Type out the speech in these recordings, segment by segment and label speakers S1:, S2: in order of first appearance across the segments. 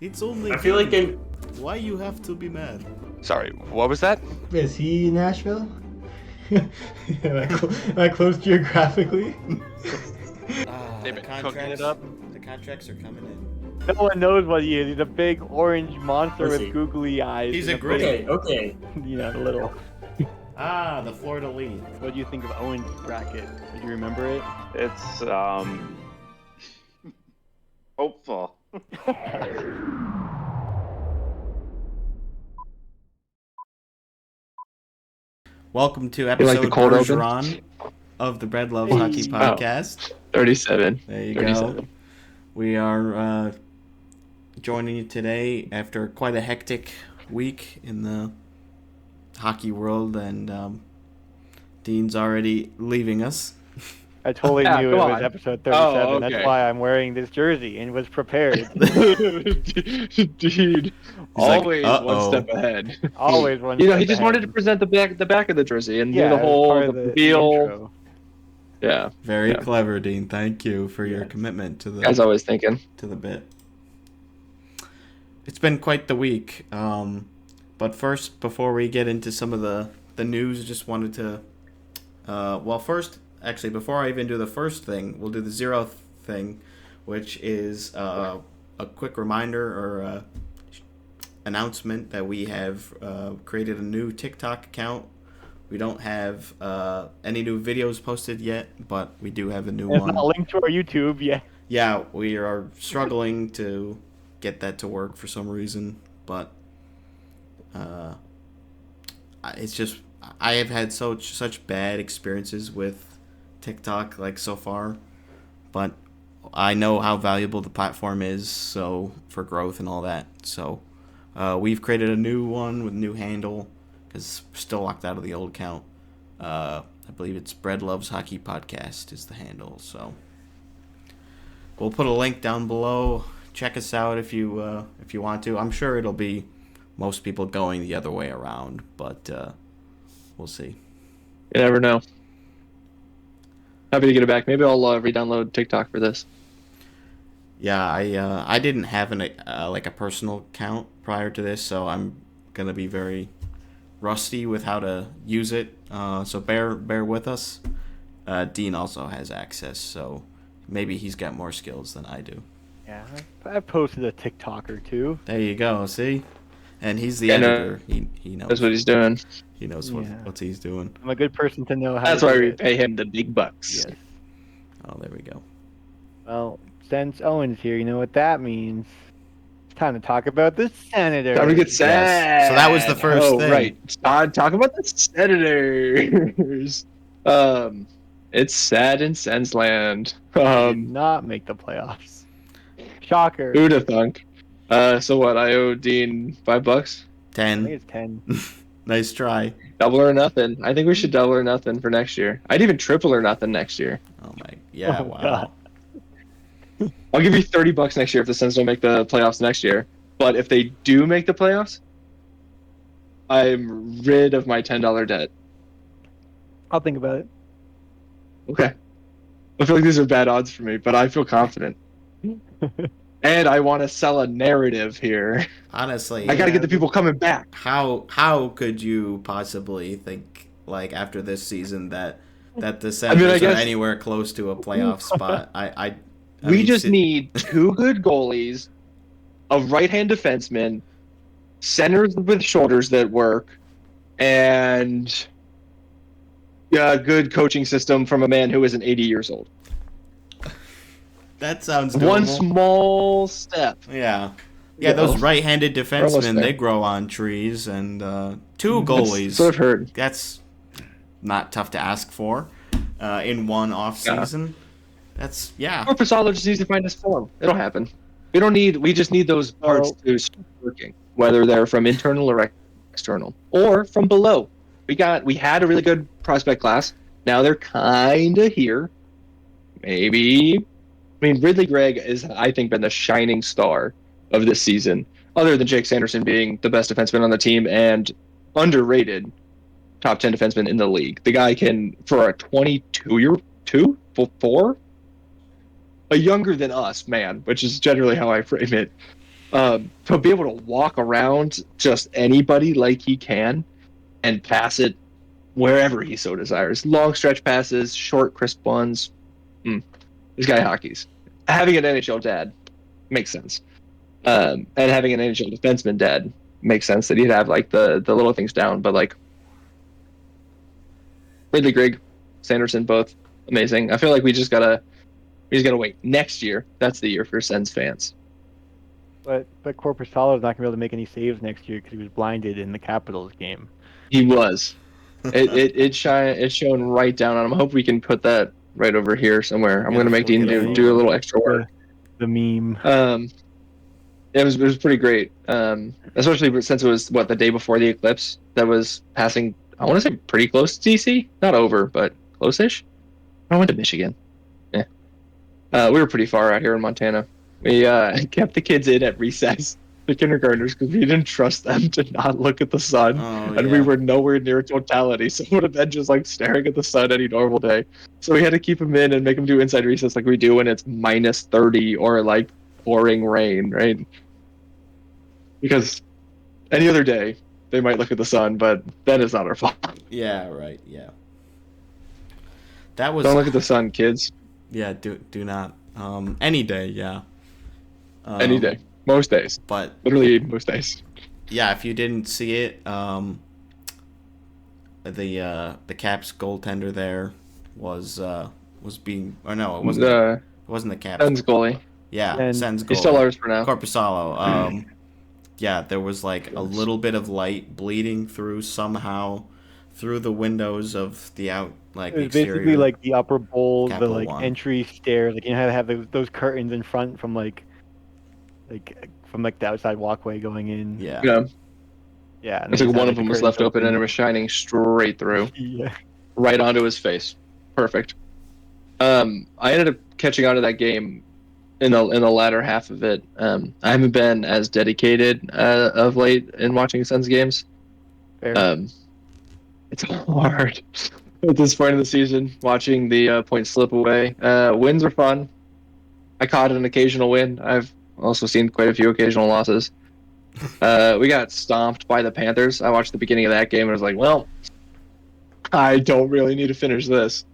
S1: It's only.
S2: I feel like they.
S1: Why you have to be mad?
S3: Sorry, what was that?
S4: Is he in Nashville? am I close geographically?
S3: They've
S1: The
S3: been cooking it up.
S1: The contracts are coming in.
S5: No one knows what he is. He's a big orange monster
S2: What's
S5: with
S2: he?
S5: googly eyes.
S1: He's
S5: and
S1: a gritty.
S2: Okay.
S5: Little.
S1: The Florida lead.
S5: What do you think of Owen's bracket? Do you remember it?
S6: It's hopeful.
S1: Welcome to
S7: like
S1: episode
S7: the cold open?
S1: Bergeron of the Bread Loves Hockey podcast.
S7: 37.
S1: There you
S7: 37.
S1: go. We are joining you today after quite a hectic week in the hockey world, and Dean's already leaving us.
S5: I totally
S7: Yeah,
S5: knew it
S7: come
S5: was
S7: on.
S5: episode 37.
S7: Oh,
S5: That's
S7: okay.
S5: why I'm wearing this jersey and was prepared.
S7: Dude, always
S1: like,
S7: one
S1: "Uh-oh."
S7: step ahead.
S5: Always one.
S7: He
S5: step
S7: just wanted to
S5: ahead.
S7: present the back of the jersey and
S5: Yeah,
S7: do the
S5: it was
S7: whole
S5: part of
S7: the
S5: the
S7: feel.
S5: intro.
S7: Yeah,
S1: Very
S7: Yeah.
S1: clever, Dean. Thank you for your commitment to
S7: as
S1: the
S7: I was thinking.
S1: bit. It's been quite the week. But first, before we get into some of the news, I just wanted to before I even do the first thing, we'll do the zero thing, which is a quick reminder or announcement that we have created a new TikTok account. We don't have any new videos posted yet, but we do have a new
S5: It's
S1: one.
S5: not linked to our YouTube yet.
S1: Yeah, we are struggling to get that to work for some reason, but it's just I have had such bad experiences with TikTok so far, but I know how valuable the platform is for growth and all that. So we've created a new one with a new handle because we're still locked out of the old account. I believe it's Bread Loves Hockey Podcast is the handle. So we'll put a link down below. Check us out if you want to. I'm sure it'll be most people going the other way around, but we'll see.
S7: You never know. Happy to get it back. Maybe I'll re-download TikTok for this.
S1: Yeah, I didn't have a personal account prior to this, so I'm gonna be very rusty with how to use it. So bear with us. Dean also has access, so maybe he's got more skills than I do.
S5: Yeah, I've posted a TikTok or two.
S1: There you go. See, and he's the
S7: Yeah, no,
S1: editor. He knows.
S7: That's what he's doing.
S1: He knows
S5: Yeah.
S1: what he's doing.
S5: I'm a good person to know how.
S7: That's
S5: to
S7: why
S5: do
S7: we
S5: it.
S7: pay him the big bucks.
S1: Yes. Oh, there we go.
S5: Well, since Owen's here, you know what that means. It's time to talk about the Senators.
S7: Time to get sad.
S1: So that was the first thing.
S7: Right. Talk about the Senators. It's sad in Sensland.
S5: They did not make the playoffs. Shocker.
S7: Who'd have thunk? So what? I owe Dean $5.
S5: I think
S1: 10.
S5: it's 10.
S1: Nice try.
S7: Double or nothing. I think we should double or nothing for next year. I'd even triple or nothing next year.
S1: Oh my. Yeah.
S5: Oh,
S1: Wow.
S5: God.
S7: I'll give you $30 next year if the Sens don't make the playoffs next year. But if they do make the playoffs, I'm rid of my $10 debt.
S5: I'll think about it.
S7: Okay. I feel like these are bad odds for me, but I feel confident. And I want to sell a narrative here.
S1: Honestly,
S7: I got to get the people coming back.
S1: how could you possibly think after this season that the Senators
S7: I
S1: are
S7: guess-
S1: anywhere close to a playoff spot?
S7: We just need two good goalies, a right-hand defenseman, centers with shoulders that work, and a good coaching system from a man who isn't 80 years old.
S1: That sounds doable.
S7: One small step.
S1: Yeah.
S7: Yeah.
S1: Those right-handed
S7: almost
S1: defensemen,
S7: there.
S1: they grow on trees, and two goalies.
S7: That's what I've heard.
S1: That's not tough to ask for in one off season. That's
S7: Or Pasalo just needs to find his form. It'll happen. We just need those parts to start working, whether they're from internal or external, or from below. We had a really good prospect class. Now they're kind of here. Maybe. Ridley Gregg is, I think, been the shining star of this season, other than Jake Sanderson being the best defenseman on the team and underrated top 10 defenseman in the league. The guy can, for a 22-year-4, a younger than us man, which is generally how I frame it. To be able to walk around just anybody like he can and pass it wherever he so desires. Long stretch passes, short, crisp ones. This guy hockey's. Having an NHL dad makes sense. And having an NHL defenseman dad makes sense that he'd have like the little things down. But like Ridley Grigg, Sanderson, both amazing. I feel like we just gotta wait. Next year, that's the year for Sens fans.
S5: But Corpusalo is not gonna be able to make any saves next year because he was blinded in the Capitals game.
S7: He was. It's shown right down on him. I hope we can put that right over here somewhere. I'm
S1: Yeah,
S7: gonna make
S1: we'll
S7: Dean
S1: get it.
S7: do a little extra work.
S5: The meme.
S7: It was pretty great. Especially since it was the day before the eclipse that was passing. I want to say pretty close to DC, not over, but close-ish. I went to Michigan. Yeah, we were pretty far out here in Montana. We kept the kids in at recess, the kindergartners, because we didn't trust them to not look at the sun, and we were nowhere near totality, so it would have been just like staring at the sun any normal day. So we had to keep them in and make them do inside recess like we do when it's minus 30 or like pouring rain, right? Because any other day they might look at the sun, but then it's not our fault.
S1: Yeah, right. Yeah. That was.
S7: Don't look at the sun, kids.
S1: Yeah, do not. Any day, yeah.
S7: Any day, most days,
S1: But
S7: literally most days.
S1: yeah, if you didn't see it, the Caps goaltender there was being, or no, it wasn't the Caps.
S7: Sens goalie.
S1: Yeah,
S5: And
S1: Sens goalie.
S7: He's still ours for now.
S1: Corpusalo. Yeah, there was like a little bit of light bleeding through somehow through the windows of the
S5: It was
S1: exterior.
S5: basically like the upper bowl, the
S1: Capital
S5: like
S1: One.
S5: entry stairs. Like you know how to have those curtains in front from like the outside walkway going in.
S1: Yeah.
S7: Yeah,
S5: Yeah. And
S7: it's
S5: they
S7: like
S5: just
S7: one
S5: had,
S7: of
S5: the
S7: them was
S5: curtains
S7: left open and it was shining straight through,
S5: Yeah.
S7: right onto his face. Perfect. I ended up catching on to that game in the latter half of it. I haven't been as dedicated of late in watching Sens games.
S5: Fair.
S7: It's hard at this point in the season watching the points slip away. Wins are fun. I caught an occasional win. I've also seen quite a few occasional losses. We got stomped by the Panthers. I watched the beginning of that game and I was like, well, I don't really need to finish this.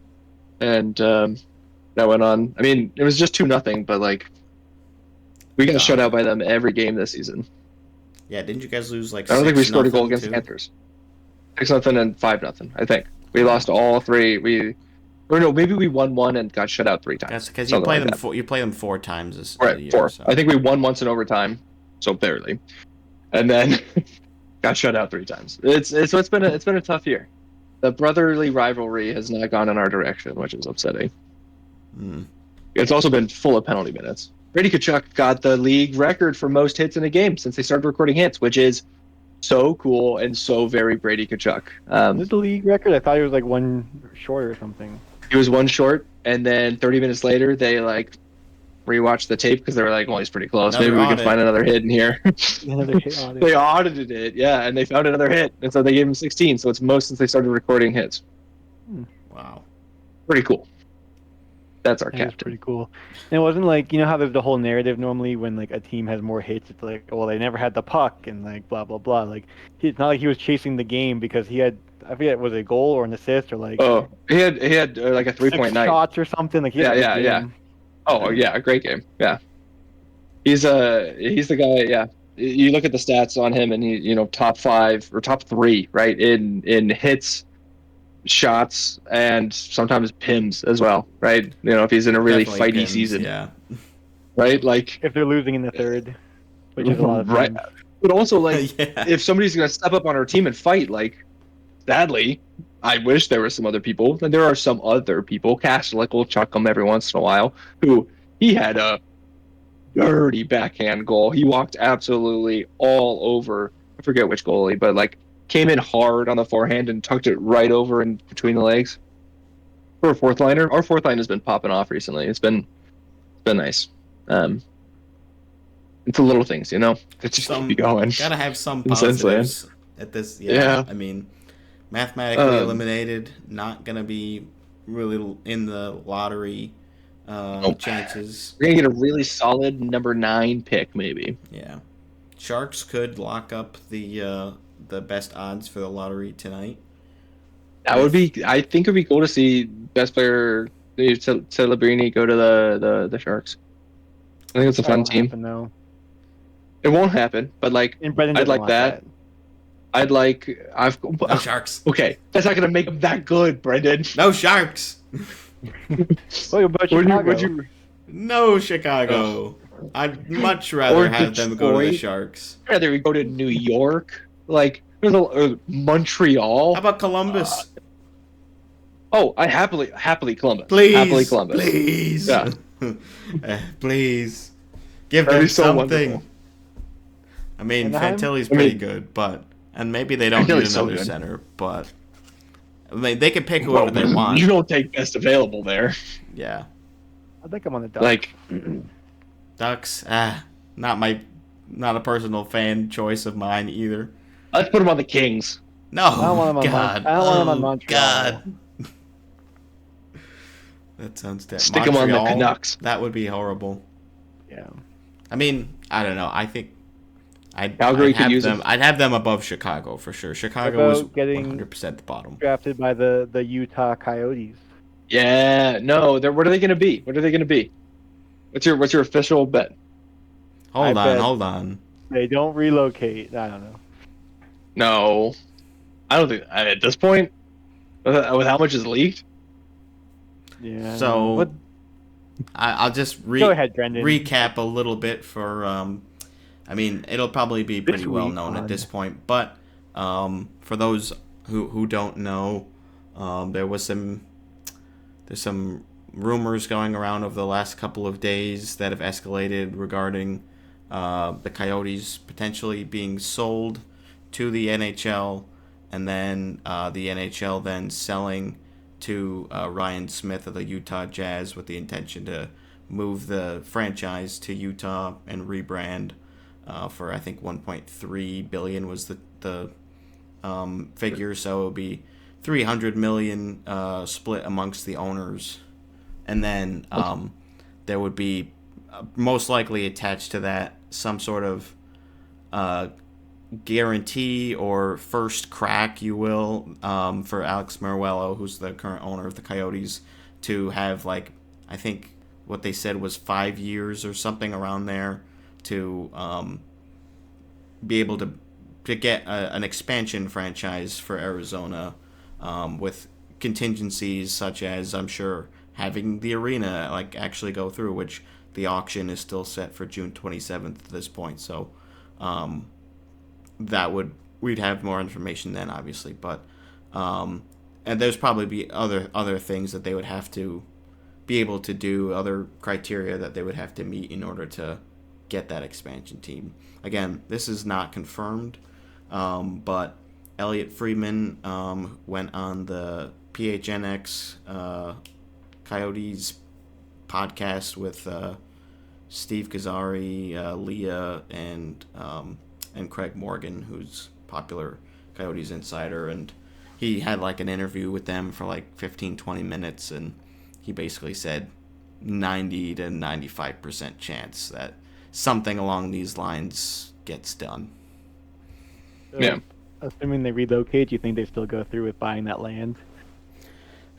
S7: And that went on. I mean, it was just 2-0, but like we got shut out by them every game this season.
S1: Yeah, didn't you guys lose like?
S7: I don't think we scored a
S1: 6-0
S7: goal against
S1: too?
S7: the Panthers. 6-0 and 5-0. I think we lost all three. Or no, maybe we won one and got shut out 3 times.
S1: That's because you
S7: Something
S1: play
S7: like
S1: them.
S7: that.
S1: You play them 4 times this
S7: Right,
S1: year.
S7: 4.
S1: So.
S7: I think we won once in overtime, so barely, and then got shut out 3 times. It's been a tough year. The brotherly rivalry has not gone in our direction, which is upsetting. It's also been full of penalty minutes. Brady Tkachuk got the league record for most hits in a game since they started recording hits, which is so cool and so very Brady Tkachuk.
S5: Is it the league record? I thought it was like one short or something.
S7: He was 1 short, and then 30 minutes later, they like rewatched the tape because they were like, "Well, he's pretty close.
S1: Another
S7: Maybe we
S1: audit.
S7: can find another hit in here."
S5: Another hit on it.
S7: They audited it, yeah, and they found another hit, and so they gave him 16. So it's most since they started recording hits.
S1: Wow.
S7: Pretty cool. That's our
S5: That was
S7: captain.
S5: pretty cool. And it wasn't like, you know how there's the whole narrative normally when like a team has more hits, it's like, well, they never had the puck and like blah blah blah. Like it's not like he was chasing the game because he had, I forget, was it a goal or an assist or like
S7: Oh, he had like a 3-point night.
S5: shots or something. Like he had a good game.
S7: Oh yeah, a great game. Yeah, he's the guy. Yeah, you look at the stats on him, and he top 5 or top 3, right, in hits, shots, and sometimes PIMs as well, right? If he's in a really
S1: Definitely
S7: fighty
S1: pins,
S7: season,
S1: Yeah.
S7: right? Like
S5: If they're losing in the third, which is a lot of
S7: right.
S5: times.
S7: But also like
S1: Yeah.
S7: if somebody's gonna step up on our team and fight, like sadly, I wish there were some other people, and there are some other people. Kastelic will chuck them every once in a while. Who he had a dirty backhand goal. He walked absolutely all over. I forget which goalie, but like came in hard on the forehand and tucked it right over in between the legs. For a fourth liner, our fourth line has been popping off recently. It's been nice. It's the little things, that just keep you going.
S1: Gotta have some
S7: In Sens land.
S1: positives at this.
S7: Yeah.
S1: I mean, mathematically eliminated, not gonna be really in the lottery. chances.
S7: We're gonna get a really solid number 9 pick, maybe.
S1: Yeah, Sharks could lock up the best odds for the lottery tonight.
S7: That would be. I think it'd be cool to see best player Celebrini go to the Sharks. I think it's a
S5: That
S7: fun
S5: won't
S7: team.
S5: happen, though.
S7: It won't happen, but like
S5: And Brendan
S7: I'd
S5: doesn't
S7: like
S5: want
S7: that. I'd like I've
S1: No Sharks.
S7: okay. That's not gonna make them that good, Brendan.
S1: No Sharks.
S5: What about Chicago?
S1: No Chicago. I'd much rather
S7: Or
S1: have them go to the
S7: Detroit.
S1: Sharks.
S7: I'd rather we go to New York, like there's a Montreal.
S1: How about Columbus?
S7: Oh, I happily Columbus.
S1: Please,
S7: Happily Columbus.
S1: please,
S7: Yeah.
S1: please, give
S7: That'd
S1: them
S7: be so
S1: something.
S7: wonderful.
S1: I mean,
S5: Anaheim?
S1: Fantilli's
S7: I
S1: pretty
S7: mean-
S1: good, but and maybe they don't need
S7: Fantilli's so
S1: another
S7: good.
S1: center, but I mean, they can pick whoever they
S7: Well,
S1: want.
S7: You don't take best available there.
S1: Yeah,
S5: I think I'm on the Ducks.
S7: Like
S1: Ducks. Not a personal fan choice of mine either.
S7: let's put them on the Kings.
S1: No,
S5: I don't want him on
S1: God,
S5: I don't want him on
S1: oh,
S5: Montreal.
S1: God. That sounds dead.
S7: Stick them on the Canucks.
S1: That would be horrible.
S5: Yeah.
S1: I mean, I don't know. I think
S7: Calgary could
S1: have
S7: use
S1: them.
S7: it.
S1: I'd have them above Chicago for sure. Chicago is
S5: About getting
S1: 100% the bottom.
S5: Drafted by the Utah Coyotes.
S7: Yeah, no. What are they going to be? What are they going to be? What's your official bet?
S1: Hold
S5: I bet-
S1: hold on.
S5: They don't relocate. I don't know.
S7: No, I don't think at this point, with how much is leaked.
S5: Yeah.
S1: So
S5: What-
S1: I'll just
S5: go ahead, Brendan.
S1: recap a little bit for. I mean, it'll probably be pretty
S5: This
S1: well
S5: week
S1: known
S5: on-
S1: at this point, but for those who don't know, there's some rumors going around over the last couple of days that have escalated regarding the Coyotes potentially being sold to the NHL, and then the NHL then selling to Ryan Smith of the Utah Jazz with the intention to move the franchise to Utah and rebrand for I think 1.3 billion was the figure, so it would be 300 million split amongst the owners, and then there would be most likely attached to that some sort of guarantee or first crack, you will, for Alex Meruelo, who's the current owner of the Coyotes, to have, like, I think what they said was 5 years or something around there to be able to get an expansion franchise for Arizona, with contingencies such as, I'm sure, having the arena like actually go through, which the auction is still set for June 27th at this point. So we'd have more information then, obviously, but and there's probably be other things that they would have to be able to do, other criteria that they would have to meet in order to get that expansion team. Again, this is not confirmed, but Elliot Friedman went on the PHNX Coyotes podcast with Steve Kazari, Leah, and Craig Morgan, who's popular Coyotes insider, and he had like an interview with them for like 15-20 minutes, and he basically said 90 to 95% chance that something along these lines gets done.
S5: So,
S7: Yeah.
S5: Assuming they relocate, do you think they still go through with buying that land?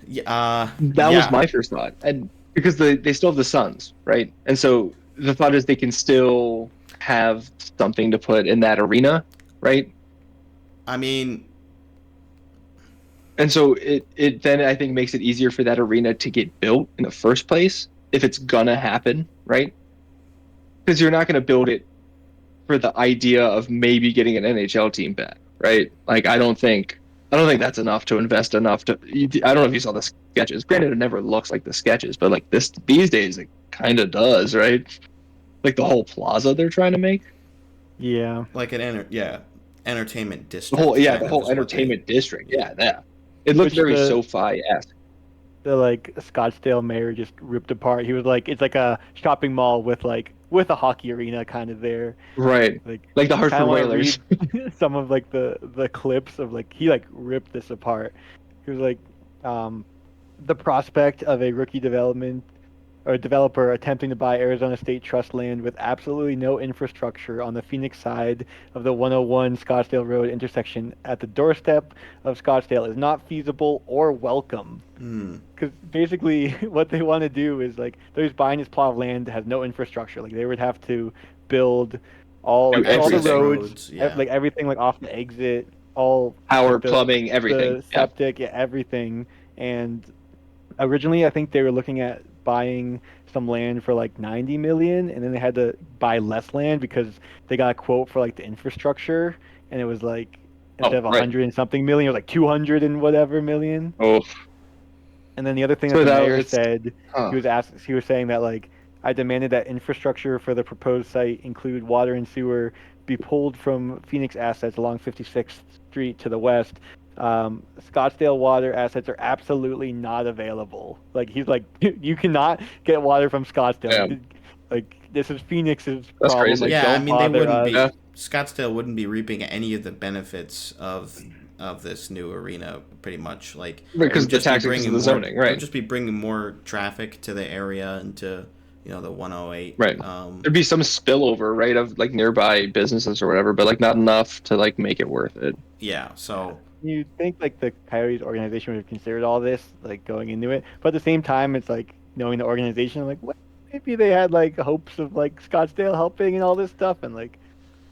S1: Yeah,
S7: That was my first thought, and because they still have the Suns, right? And so the thought is they can still have something to put in that arena, right?
S1: I mean,
S7: And so it then I think makes it easier for that arena to get built in the first place if it's gonna happen, right? Because you're not gonna build it for the idea of maybe getting an NHL team back, right? Like I don't think that's enough to invest enough to. I don't know if you saw the sketches. Granted, it never looks like the sketches, but like these days it kind of does, right? Like the whole plaza they're trying to make.
S5: Yeah.
S1: like an entertainment
S7: The
S1: district.
S7: whole
S1: kind of
S7: the
S1: is
S7: whole
S1: what
S7: entertainment district. Yeah, that. It looks
S5: Which
S7: very
S5: the-
S7: SoFi-esque.
S5: The like Scottsdale mayor just ripped apart. He was like, it's like a shopping mall with a hockey arena kind of there.
S7: Right.
S5: Like
S7: Like the
S5: kinda
S7: Hartford
S5: wanna
S7: Whalers.
S5: read some of like the clips of like he like ripped this apart. He was like, the prospect of a rookie development or a developer attempting to buy Arizona State Trust land with absolutely no infrastructure on the Phoenix side of the 101 Scottsdale Road intersection at the doorstep of Scottsdale is not feasible or welcome. Because basically, what they want to do is like they're just buying this plot of land that has no infrastructure. Like they would have to build all
S7: Do
S5: all the
S7: everything.
S5: roads,
S1: Yeah.
S5: like everything, like off the exit, all
S7: Power,
S5: like,
S7: plumbing, everything.
S5: the septic, yeah, everything. And originally, I think they were looking at buying some land for like 90 million, and then they had to buy less land because they got a quote for like the infrastructure, and it was like instead of
S7: right.
S5: 100 and something million, it was like 200 and whatever million.
S7: Oh,
S5: And then the other thing
S7: So
S5: that the
S7: that
S5: mayor
S7: was-
S5: said,
S7: huh.
S5: he was saying that like I demanded that infrastructure for the proposed site include water and sewer be pulled from Phoenix assets along 56th Street to the west. Scottsdale water assets are absolutely not available. Like he's like, you cannot get water from Scottsdale.
S7: Yeah.
S5: Like this is Phoenix's
S7: That's
S5: problem.
S7: crazy.
S5: Like,
S1: Yeah, I
S5: don't
S1: mean they
S5: bother
S1: wouldn't
S5: us.
S1: be.
S7: Yeah.
S1: Scottsdale wouldn't be reaping any of the benefits of this new arena, pretty much. Like
S7: Because
S1: it would
S7: the
S1: just be
S7: taxes of
S1: bringing
S7: the
S1: more-
S7: zoning,
S1: It
S7: right.
S1: would just be bringing more traffic to the area and to the 108.
S7: Right. There'd be some spillover, right, of like nearby businesses or whatever, but like not enough to like make it worth it.
S1: Yeah. So
S5: You think like the Coyotes organization would have considered all this, like going into it, but at the same time, it's like knowing the organization, like what maybe they had like hopes of like Scottsdale helping and all this stuff, and like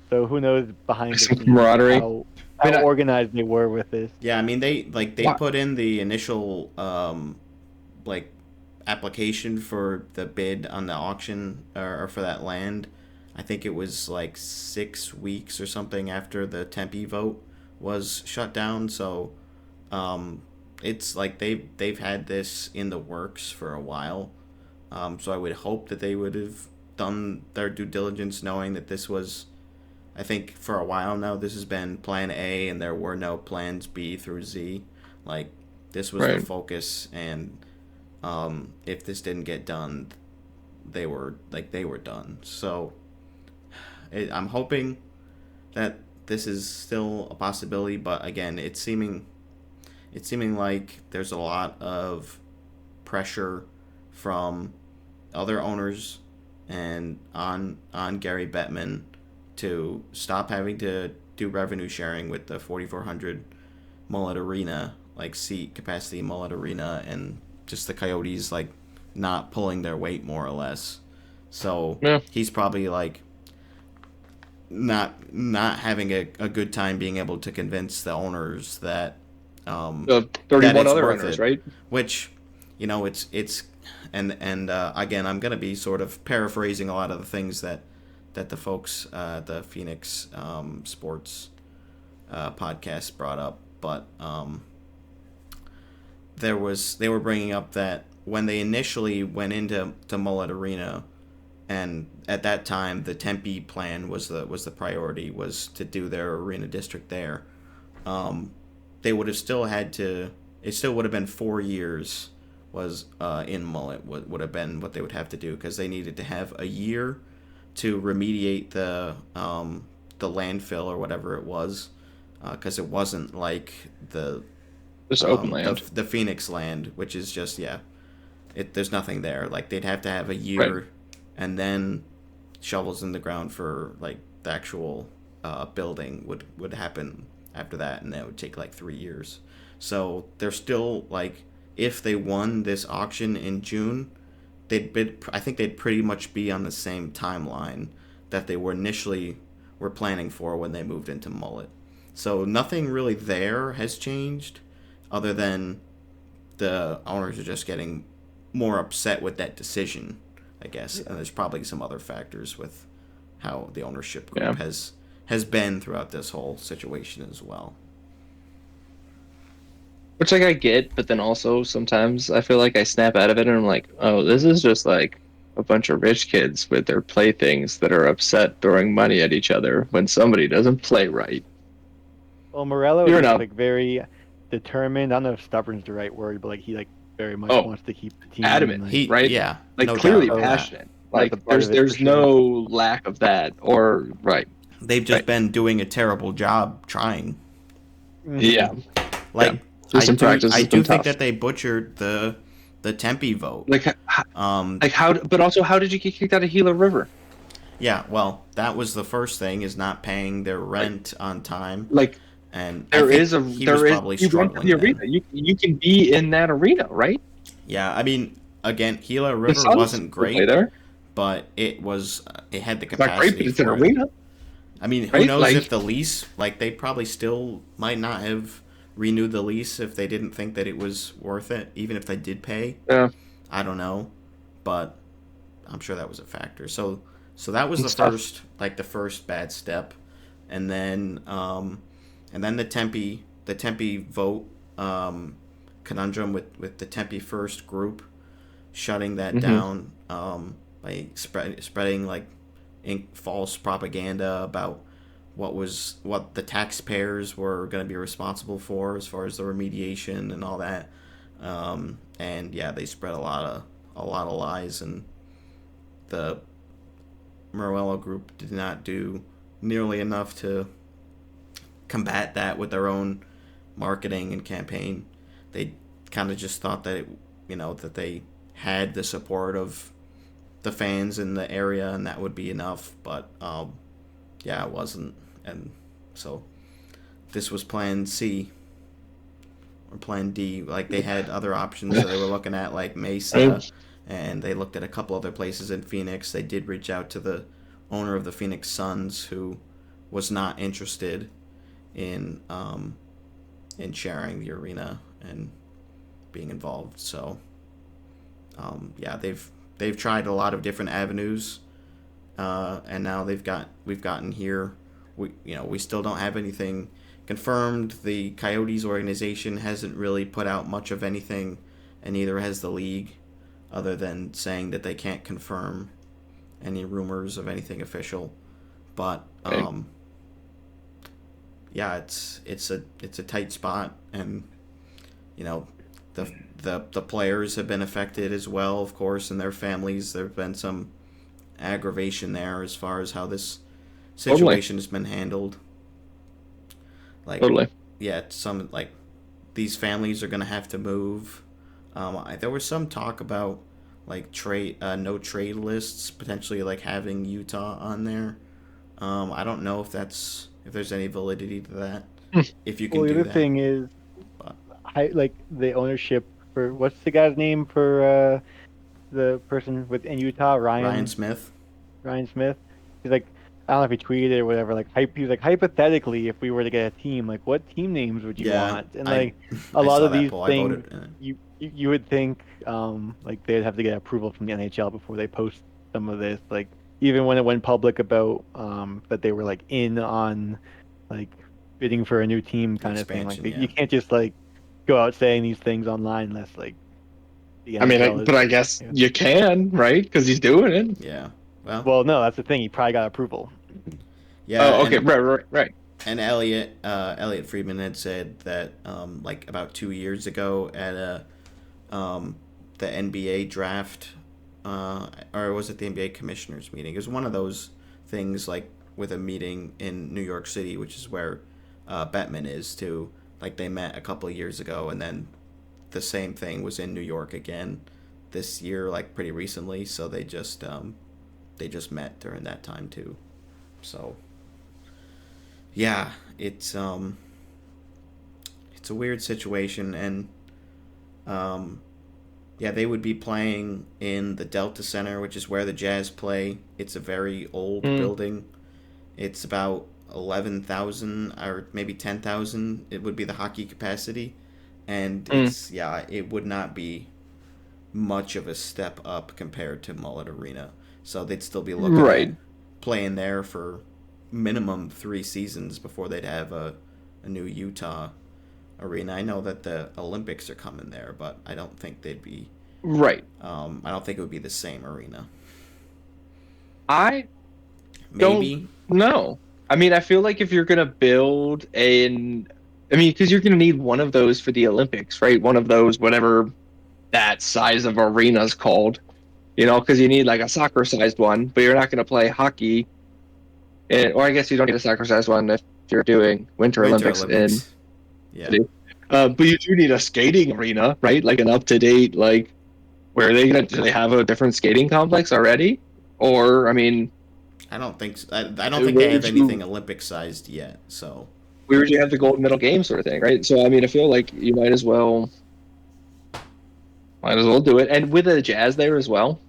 S5: so who knows behind the
S7: Some
S5: scenes
S7: camaraderie.
S5: how
S7: I mean,
S5: organized they were with this.
S1: yeah, I mean they
S7: Wow.
S1: put in the initial like application for the bid on the auction or for that land. I think it was like 6 weeks or something after the Tempe vote was shut down. So it's like they've had this in the works for a while. So I would hope that they would have done their due diligence, knowing that this was, I think for a while now, this has been plan A and there were no plans B through Z. Like this was
S7: Right.
S1: the focus, and if this didn't get done, they were done. So I'm hoping that this is still a possibility, but again, it's seeming like there's a lot of pressure from other owners and on Gary Bettman to stop having to do revenue sharing with the 4,400 Mullet Arena, like seat capacity Mullet Arena, and just the Coyotes like not pulling their weight more or less. So
S7: Yeah.
S1: he's probably like not having a good time being able to convince the owners that
S7: The
S1: that
S7: 31
S1: it's
S7: other
S1: worth
S7: owners,
S1: it.
S7: right?
S1: Which, it's and again, I'm gonna be sort of paraphrasing a lot of the things that the folks the Phoenix sports podcast brought up, but they were bringing up that when they initially went into Mullet Arena, and at that time the Tempe plan was the priority, was to do their arena district there. They would have still had to. It still would have been 4 years. Was in Mullet would have been what they would have to do, because they needed to have a year to remediate the landfill or whatever it was, because it wasn't like the
S7: Just open land.
S1: the Phoenix land, which is just there's nothing there. Like they'd have to have a year,
S7: Right.
S1: and then shovels in the ground for like the actual building would happen after that, and that would take like 3 years. So they're still like, if they won this auction in June, I think they'd pretty much be on the same timeline that they were initially planning for when they moved into Mullet. So nothing really there has changed, other than the owners are just getting more upset with that decision, I guess. And there's probably some other factors with how the ownership group has been throughout this whole situation as well.
S7: Which like I get, but then also sometimes I feel like I snap out of it and I'm like, oh, this is just like a bunch of rich kids with their playthings that are upset throwing money at each other when somebody doesn't play right.
S5: Well, Morello
S7: Fair
S5: is
S7: enough.
S5: like very determined. I don't know if stubborn's the right word, but like he like very much
S7: Oh,
S5: wants to keep the team.
S7: adamant.
S5: Like,
S1: He
S7: Right?
S1: yeah,
S7: Like
S1: no
S7: clearly
S1: doubt about that.
S7: passionate. Like
S5: That's a part of it
S7: there's
S5: for sure.
S7: no lack of that. Or right.
S1: They've just
S7: Right.
S1: been doing a terrible job trying.
S5: mhm.
S7: Yeah.
S1: Like
S7: Yeah. Just in practice,
S1: I
S7: it's
S1: do
S7: been
S1: think
S7: tough.
S1: that they butchered the the Tempe vote.
S7: Like how? But also, how did you get kicked out of Gila River?
S1: Yeah, well, that was the first thing, is not paying their rent on time.
S7: Like
S1: And
S7: there
S1: I
S7: is
S1: think
S7: a
S1: he
S7: there
S1: was
S7: is
S1: probably
S7: you went to
S1: struggling
S7: the
S1: then.
S7: arena. You can be in that arena, right?
S1: Yeah, I mean, again, Gila
S7: The
S1: River
S7: Suns
S1: wasn't
S7: play
S1: great,
S7: there.
S1: but it had the
S7: It's not great, but
S1: capacity
S7: it's an
S1: for it.
S7: arena,
S1: I mean, who
S7: right?
S1: knows
S7: Like
S1: if the lease, like, they probably still might not have renewed the lease if they didn't think that it was worth it, even if they did pay.
S7: yeah,
S1: I don't know, but I'm sure that was a factor. So that was
S7: it's tough.
S1: the first bad step, and then the Tempe vote conundrum with the Tempe First group shutting that
S7: Mm-hmm.
S1: down by spreading like false propaganda about what the taxpayers were going to be responsible for as far as the remediation and all that. And yeah, they spread a lot of lies, and the Morello group did not do nearly enough to combat that with their own marketing and campaign. They kind of just thought that that they had the support of the fans in the area and that would be enough, but yeah, it wasn't. And so this was plan C or plan D. Like, they had other options that they were looking at, like Mesa, and they looked at a couple other places in Phoenix. They did reach out to the owner of the Phoenix Suns, who was not interested in sharing the arena and being involved. So yeah, they've tried a lot of different avenues, and now we've gotten here. We still don't have anything confirmed. The Coyotes organization hasn't really put out much of anything, and neither has the league, other than saying that they can't confirm any rumors of anything official. But yeah, it's a tight spot, and the players have been affected as well, of course, and their families. There have been some aggravation there as far as how this situation has been handled. Like,
S7: Totally.
S1: yeah, these families are gonna have to move. There was some talk about like no trade lists, potentially like having Utah on there. I don't know if there's any validity to that. If you can
S5: Well, the
S1: do
S5: other
S1: that.
S5: thing is,
S1: But
S5: like the ownership for what's the guy's name for the person in Utah,
S1: Ryan Smith.
S5: Ryan Smith. He's like, I don't know if he tweeted or whatever. Like, he was like, hypothetically, if we were to get a team, like, what team names would you
S1: Yeah,
S5: want? And
S1: I
S5: like, a
S1: I
S5: lot
S1: saw
S5: of
S1: that
S5: these
S1: poll. I
S5: things,
S1: voted in it.
S5: you would think, like they'd have to get approval from the NHL before they post some of this. Like, even when it went public about that they were like in on like bidding for a new team kind of thing. Like,
S1: Expansion,
S5: you
S1: yeah.
S5: can't just like go out saying these things online unless like the
S7: I mean,
S5: NHL is.
S7: but I guess
S5: Yeah.
S7: you can, right? Because he's doing it.
S1: Yeah. Well.
S5: Well, no, that's the thing. He probably got approval.
S1: Yeah.
S7: Oh, okay,
S1: And,
S7: right.
S1: and Elliot Friedman had said that like about 2 years ago at the NBA draft, or was it the NBA commissioners meeting? It was one of those things, like with a meeting in New York City, which is where Bettman is too. Like, they met a couple of years ago, and then the same thing was in New York again this year, like pretty recently. So they just met during that time too. So yeah, it's a weird situation, and yeah, they would be playing in the Delta Center, which is where the Jazz play. It's a very old building. It's about 11,000 or maybe 10,000. It would be the hockey capacity, and it would not be much of a step up compared to Mullet Arena. So they'd still be looking at playing there for minimum 3 seasons before they'd have a new Utah arena. I know that the Olympics are coming there, but I don't think they'd be
S7: Right.
S1: I don't think it would be the same arena.
S7: I
S1: Maybe.
S7: don't know. I mean, I feel like if you're gonna build because you're gonna need one of those for the Olympics, right? One of those, whatever that size of arena's called, because you need like a soccer-sized one, but you're not gonna play hockey. Or I guess you don't need a soccer-sized one if you're doing Winter Olympics.
S1: Yeah.
S7: But you do need a skating arena, right? Like an up-to-date, like Where are they gonna? Do they have a different skating complex already? Or I mean,
S1: I don't think so. I don't think they have anything Olympic sized yet. So
S7: where would you have the gold medal game sort of thing, right? So I mean, I feel like you might as well do it, and with the Jazz there as well.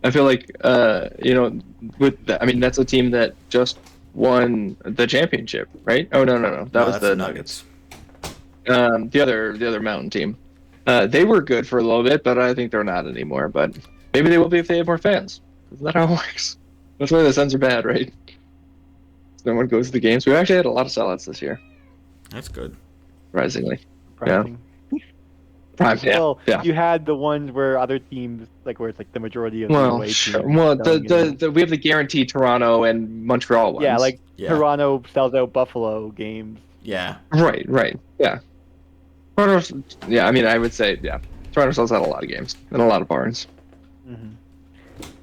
S7: I feel like I mean that's a team that just won the championship, right? Oh no, that was
S1: that's
S7: the Nuggets. The other Mountain team. They were good for a little bit, but I think they're not anymore. But maybe they will be if they have more fans. Isn't that how it works? That's why the Suns are bad, right? No one goes to the games. We actually had a lot of sellouts this year,
S1: That's good.
S7: surprisingly.
S5: Surprising.
S7: Prime, yeah,
S5: Well,
S7: yeah.
S5: you had the ones where other teams, like where it's like the majority of the
S7: Well,
S5: away
S7: sure.
S5: teams.
S7: Well,
S5: selling it out.
S7: the we have the guaranteed Toronto and Montreal ones.
S5: Yeah, like
S1: Yeah.
S5: Toronto sells out Buffalo games.
S1: Yeah.
S7: Right, yeah. Toronto's, yeah, I mean, I would say, yeah, Toronto sells out a lot of games and a lot of barns.
S5: Mm-hmm.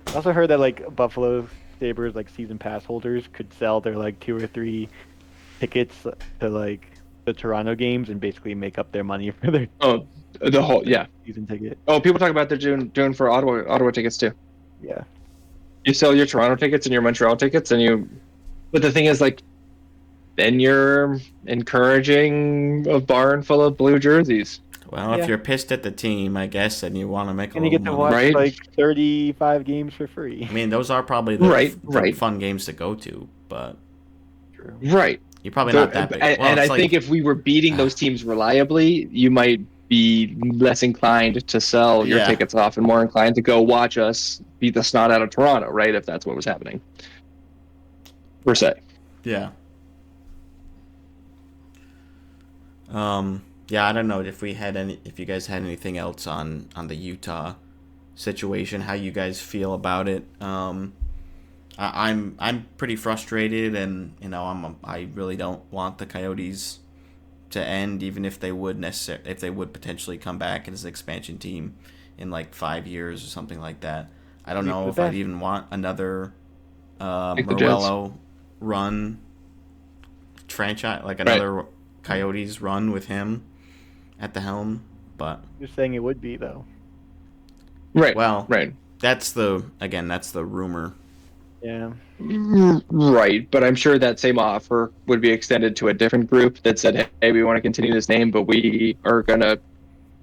S5: I also heard that like Buffalo Sabres like season pass holders could sell their like 2 or 3 tickets to like the Toronto games and basically make up their money for their
S7: Oh, the whole, yeah.
S5: season ticket.
S7: Oh, people talk about they're doing for Ottawa tickets too.
S5: Yeah.
S7: You sell your Toronto tickets and your Montreal tickets, but the thing is, like, then you're encouraging a barn full of blue jerseys.
S1: Well,
S5: Yeah.
S1: if you're pissed at the team, I guess, and you want to make a
S5: And you
S1: little
S5: get to
S1: money.
S5: watch
S7: Right.
S5: like 35 games for free.
S1: I mean, those are probably the,
S7: Right.
S1: the fun games to go to, but
S5: True.
S7: Right.
S1: you're probably
S7: So,
S1: not that big.
S7: and
S1: Well,
S7: and I
S1: it's like-
S7: think if we were beating those teams reliably, you might be less inclined to sell your
S1: Yeah.
S7: tickets off and more inclined to go watch us beat the snot out of Toronto, right? If that's what was happening. Per se.
S1: Yeah. Yeah, I don't know if you guys had anything else on the Utah situation, how you guys feel about it. I'm pretty frustrated, and I really don't want the Coyotes to end, even if they would potentially come back as an expansion team in like 5 years or something like that. I don't know if I'd even want another Morello run franchise, like another Coyotes run with him at the helm, but
S5: You're saying it would be though.
S7: Right.
S1: well,
S7: Right.
S1: that's the rumor.
S5: Yeah.
S7: Right, but I'm sure that same offer would be extended to a different group that said, hey, we want to continue this name, but we are going to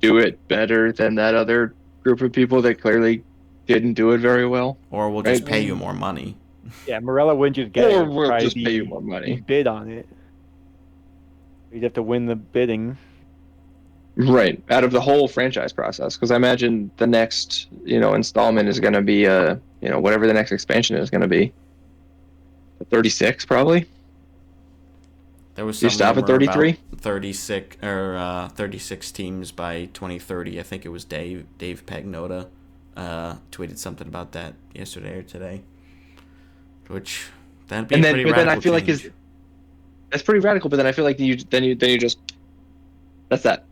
S7: do it better than that other group of people that clearly didn't do it very well.
S1: Or we'll just
S7: Right.
S1: pay you more money.
S5: Yeah, Morello wouldn't just get it.
S7: Or
S5: It'd
S7: we'll
S5: probably
S7: just
S5: be
S7: pay you more money.
S5: bid on it. You'd have to win the bidding.
S7: Right, out of the whole franchise process, because I imagine the next, installment is going to be, whatever the next expansion is going to be. 36 probably.
S1: There was
S7: You
S1: some
S7: stop at
S1: rumor
S7: 33?
S1: about 36 teams by 2030. I think it was Dave Pagnotta tweeted something about that yesterday or today. Which that'd be
S7: And
S1: a
S7: then,
S1: pretty
S7: but then I
S1: radical
S7: feel
S1: change.
S7: like that's pretty radical. But then I feel like you just that's that.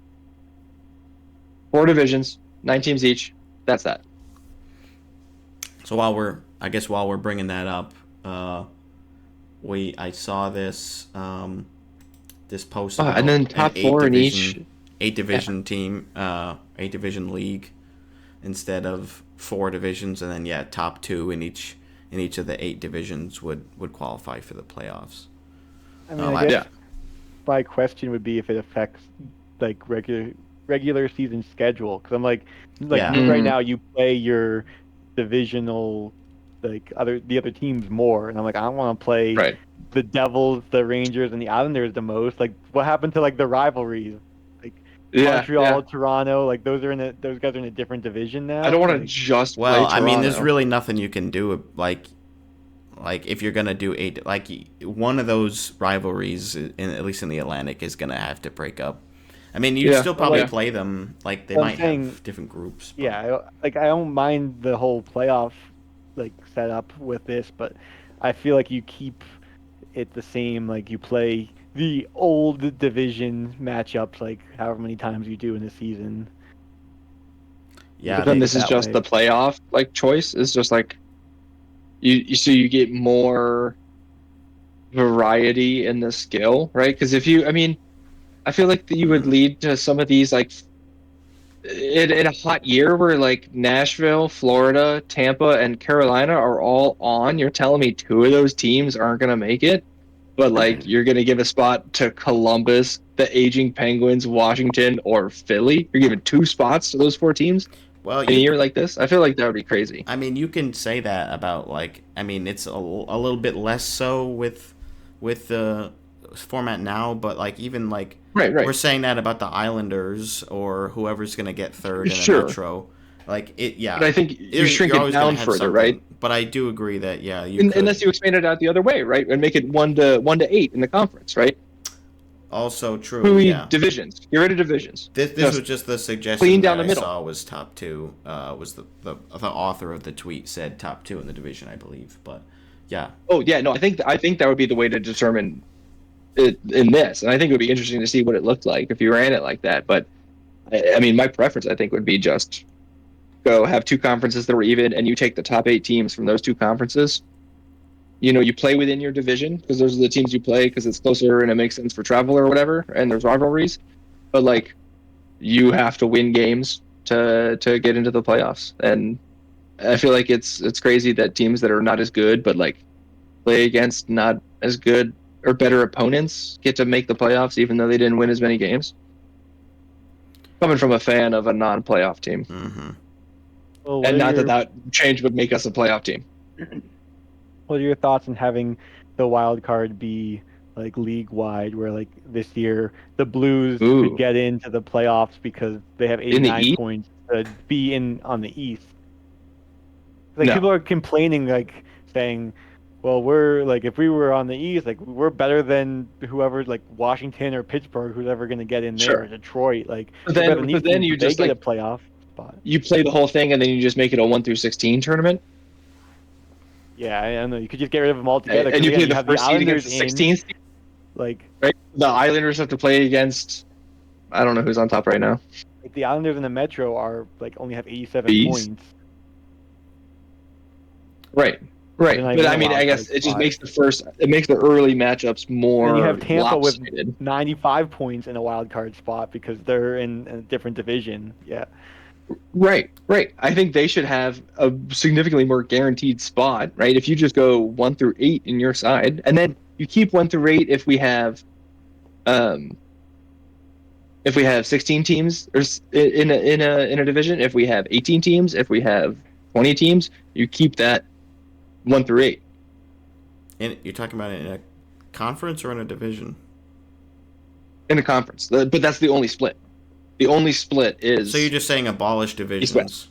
S7: 4 divisions, 9 teams each. That's that.
S1: So while we're bringing that up, I saw this post about
S7: And then top 4 in each.
S1: 8-division team, 8-division league instead of 4 divisions, and then top 2 in each of the 8 divisions would qualify for the playoffs.
S5: I mean, I guess
S7: Yeah.
S5: my question would be if it affects like regular season schedule, because I'm like
S1: Yeah.
S5: right now you play your divisional the other teams more, and I'm like I don't want to play
S7: Right.
S5: the Devils, the Rangers, and the Islanders the most. Like what happened to like the rivalries? Like Montreal, Toronto, like those guys are in a different division now.
S7: I don't want to
S5: Like,
S7: just
S1: Well,
S7: play
S1: I mean, there's
S7: Toronto.
S1: really nothing you can do. Like if you're gonna do 8, like one of those rivalries, at least in the Atlantic, is gonna have to break up. I mean, you'd still probably play them. Like they
S5: I'm
S1: might
S5: saying-
S1: have different groups. But.
S5: yeah, I don't mind the whole playoff like setup with this, but I feel like you keep it the same. Like you play the old division matchups like however many times you do in a season.
S1: Yeah,
S7: But then
S1: they-
S7: this is
S5: that
S7: just
S5: way.
S7: the playoff choice. Is just like you get more variety in the skill, right? Because I feel like you would lead to some of these in a hot year where like Nashville, Florida, Tampa, and Carolina are all on, you're telling me two of those teams aren't gonna make it, but like you're gonna give a spot to Columbus, the aging Penguins, Washington, or Philly? You're giving two spots to those four teams
S1: Well,
S7: in a
S1: you
S7: year like this? I feel like that would be crazy.
S1: I mean, you can say that about like I mean, it's a little bit less so with the format now, but like even like
S7: Right,
S1: we're
S7: right.
S1: saying that about the Islanders or whoever's gonna get third in the
S7: Sure.
S1: Metro. Like it,
S7: But I
S1: yeah.
S7: think you shrink
S1: You're
S7: it
S1: always gonna
S7: down
S1: have
S7: further, right?
S1: something, but I do agree that yeah, you could.
S7: Unless you expand it out the other way, right? And make it 1-8 in the conference, right?
S1: Also
S7: Who
S1: true,
S7: we
S1: yeah.
S7: divisions. Get rid of divisions.
S1: This was
S7: Just
S1: just the
S7: clean
S1: suggestion
S7: down
S1: that
S7: the
S1: I
S7: middle.
S1: saw was top two. Was the author of the tweet said top two in the division, I believe. But yeah,
S7: Oh yeah, no, I think that would be the way to determine it in this, and I think it would be interesting to see what it looked like if you ran it like that. But I mean, my preference I think would be just go have two conferences that are even, and you take the top 8 teams from those two conferences. You know, you play within your division because those are the teams you play because it's closer and it makes sense for travel or whatever, and there's rivalries. But like, you have to win games to get into the playoffs, and I feel like it's crazy that teams that are not as good but like play against not as good or better opponents get to make the playoffs even though they didn't win as many games. Coming from a fan of a non-playoff team,
S5: Well,
S7: and not that that change would make us a playoff team.
S5: what are your thoughts on having the wild card be like league wide, where like this year the Blues
S7: Ooh.
S5: could get into the playoffs because they have
S7: In the
S5: 89
S7: East?
S5: points to be in on the East? Like
S7: No.
S5: people are complaining, like saying, "Well, we're like if we were on the East, like we're better than whoever, like Washington or Pittsburgh, who's ever going to get in there,
S7: Sure.
S5: or Detroit. Like
S7: But
S5: we're better
S7: then,
S5: than these
S7: but then
S5: teams,
S7: you
S5: but they
S7: just
S5: get a
S7: like
S5: playoff spot."
S7: you play the whole thing and then you just make it a 1-16 tournament,
S5: Yeah, I don't know. You could just get rid of them altogether.
S7: and
S5: 'Cause
S7: you
S5: again,
S7: play
S5: you
S7: the
S5: have the
S7: first seed against
S5: Islanders
S7: the
S5: in,
S7: 16th seed,
S5: like
S7: right? The Islanders have to play against. I don't know who's on top right now.
S5: the Islanders in the Metro are like only have 87
S7: Bees.
S5: points.
S7: Right,
S5: They're
S7: right.
S5: not
S7: But
S5: even in
S7: I
S5: a
S7: mean,
S5: wild
S7: I
S5: card
S7: guess it just
S5: spot.
S7: makes the early matchups
S5: And
S7: more
S5: you have Tampa with
S7: lopsided.
S5: 95 points in a wild card spot because they're in a different division. Yeah.
S7: Right, right. I think they should have a significantly more guaranteed spot, right? If you just go 1-8 in your side, and then you keep 1-8 um, if we have 16 teams or in a division, if we have 18 teams, if we have 20 teams, you keep that 1-8
S1: and you're talking about it in a conference or in a division.
S7: in a conference. But that's the only split. The only split is
S1: So you're just saying abolish divisions.
S7: East-West.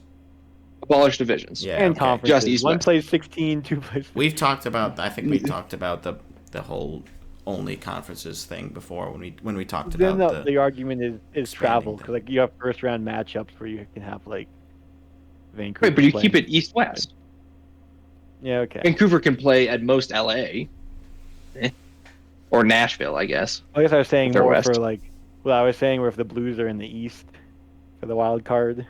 S7: Abolished divisions.
S1: Yeah,
S5: And
S1: okay.
S5: conferences.
S7: Just East
S5: One
S7: West.
S5: plays 16, two plays 15.
S1: We've talked about. I think we talked about the whole only conferences thing before when we talked
S5: Then
S1: about
S5: the argument is
S1: expanding
S5: travel
S1: thing.
S5: because like you have first round matchups where you can have like Vancouver.
S7: Right, but you
S5: playing-
S7: keep it East-West.
S5: Yeah, okay.
S7: Vancouver can play at most LA. Or Nashville, I guess.
S5: I guess I was saying
S7: They're
S5: more
S7: west.
S5: for like. Well, I was saying where if the Blues are in the East for the wild card.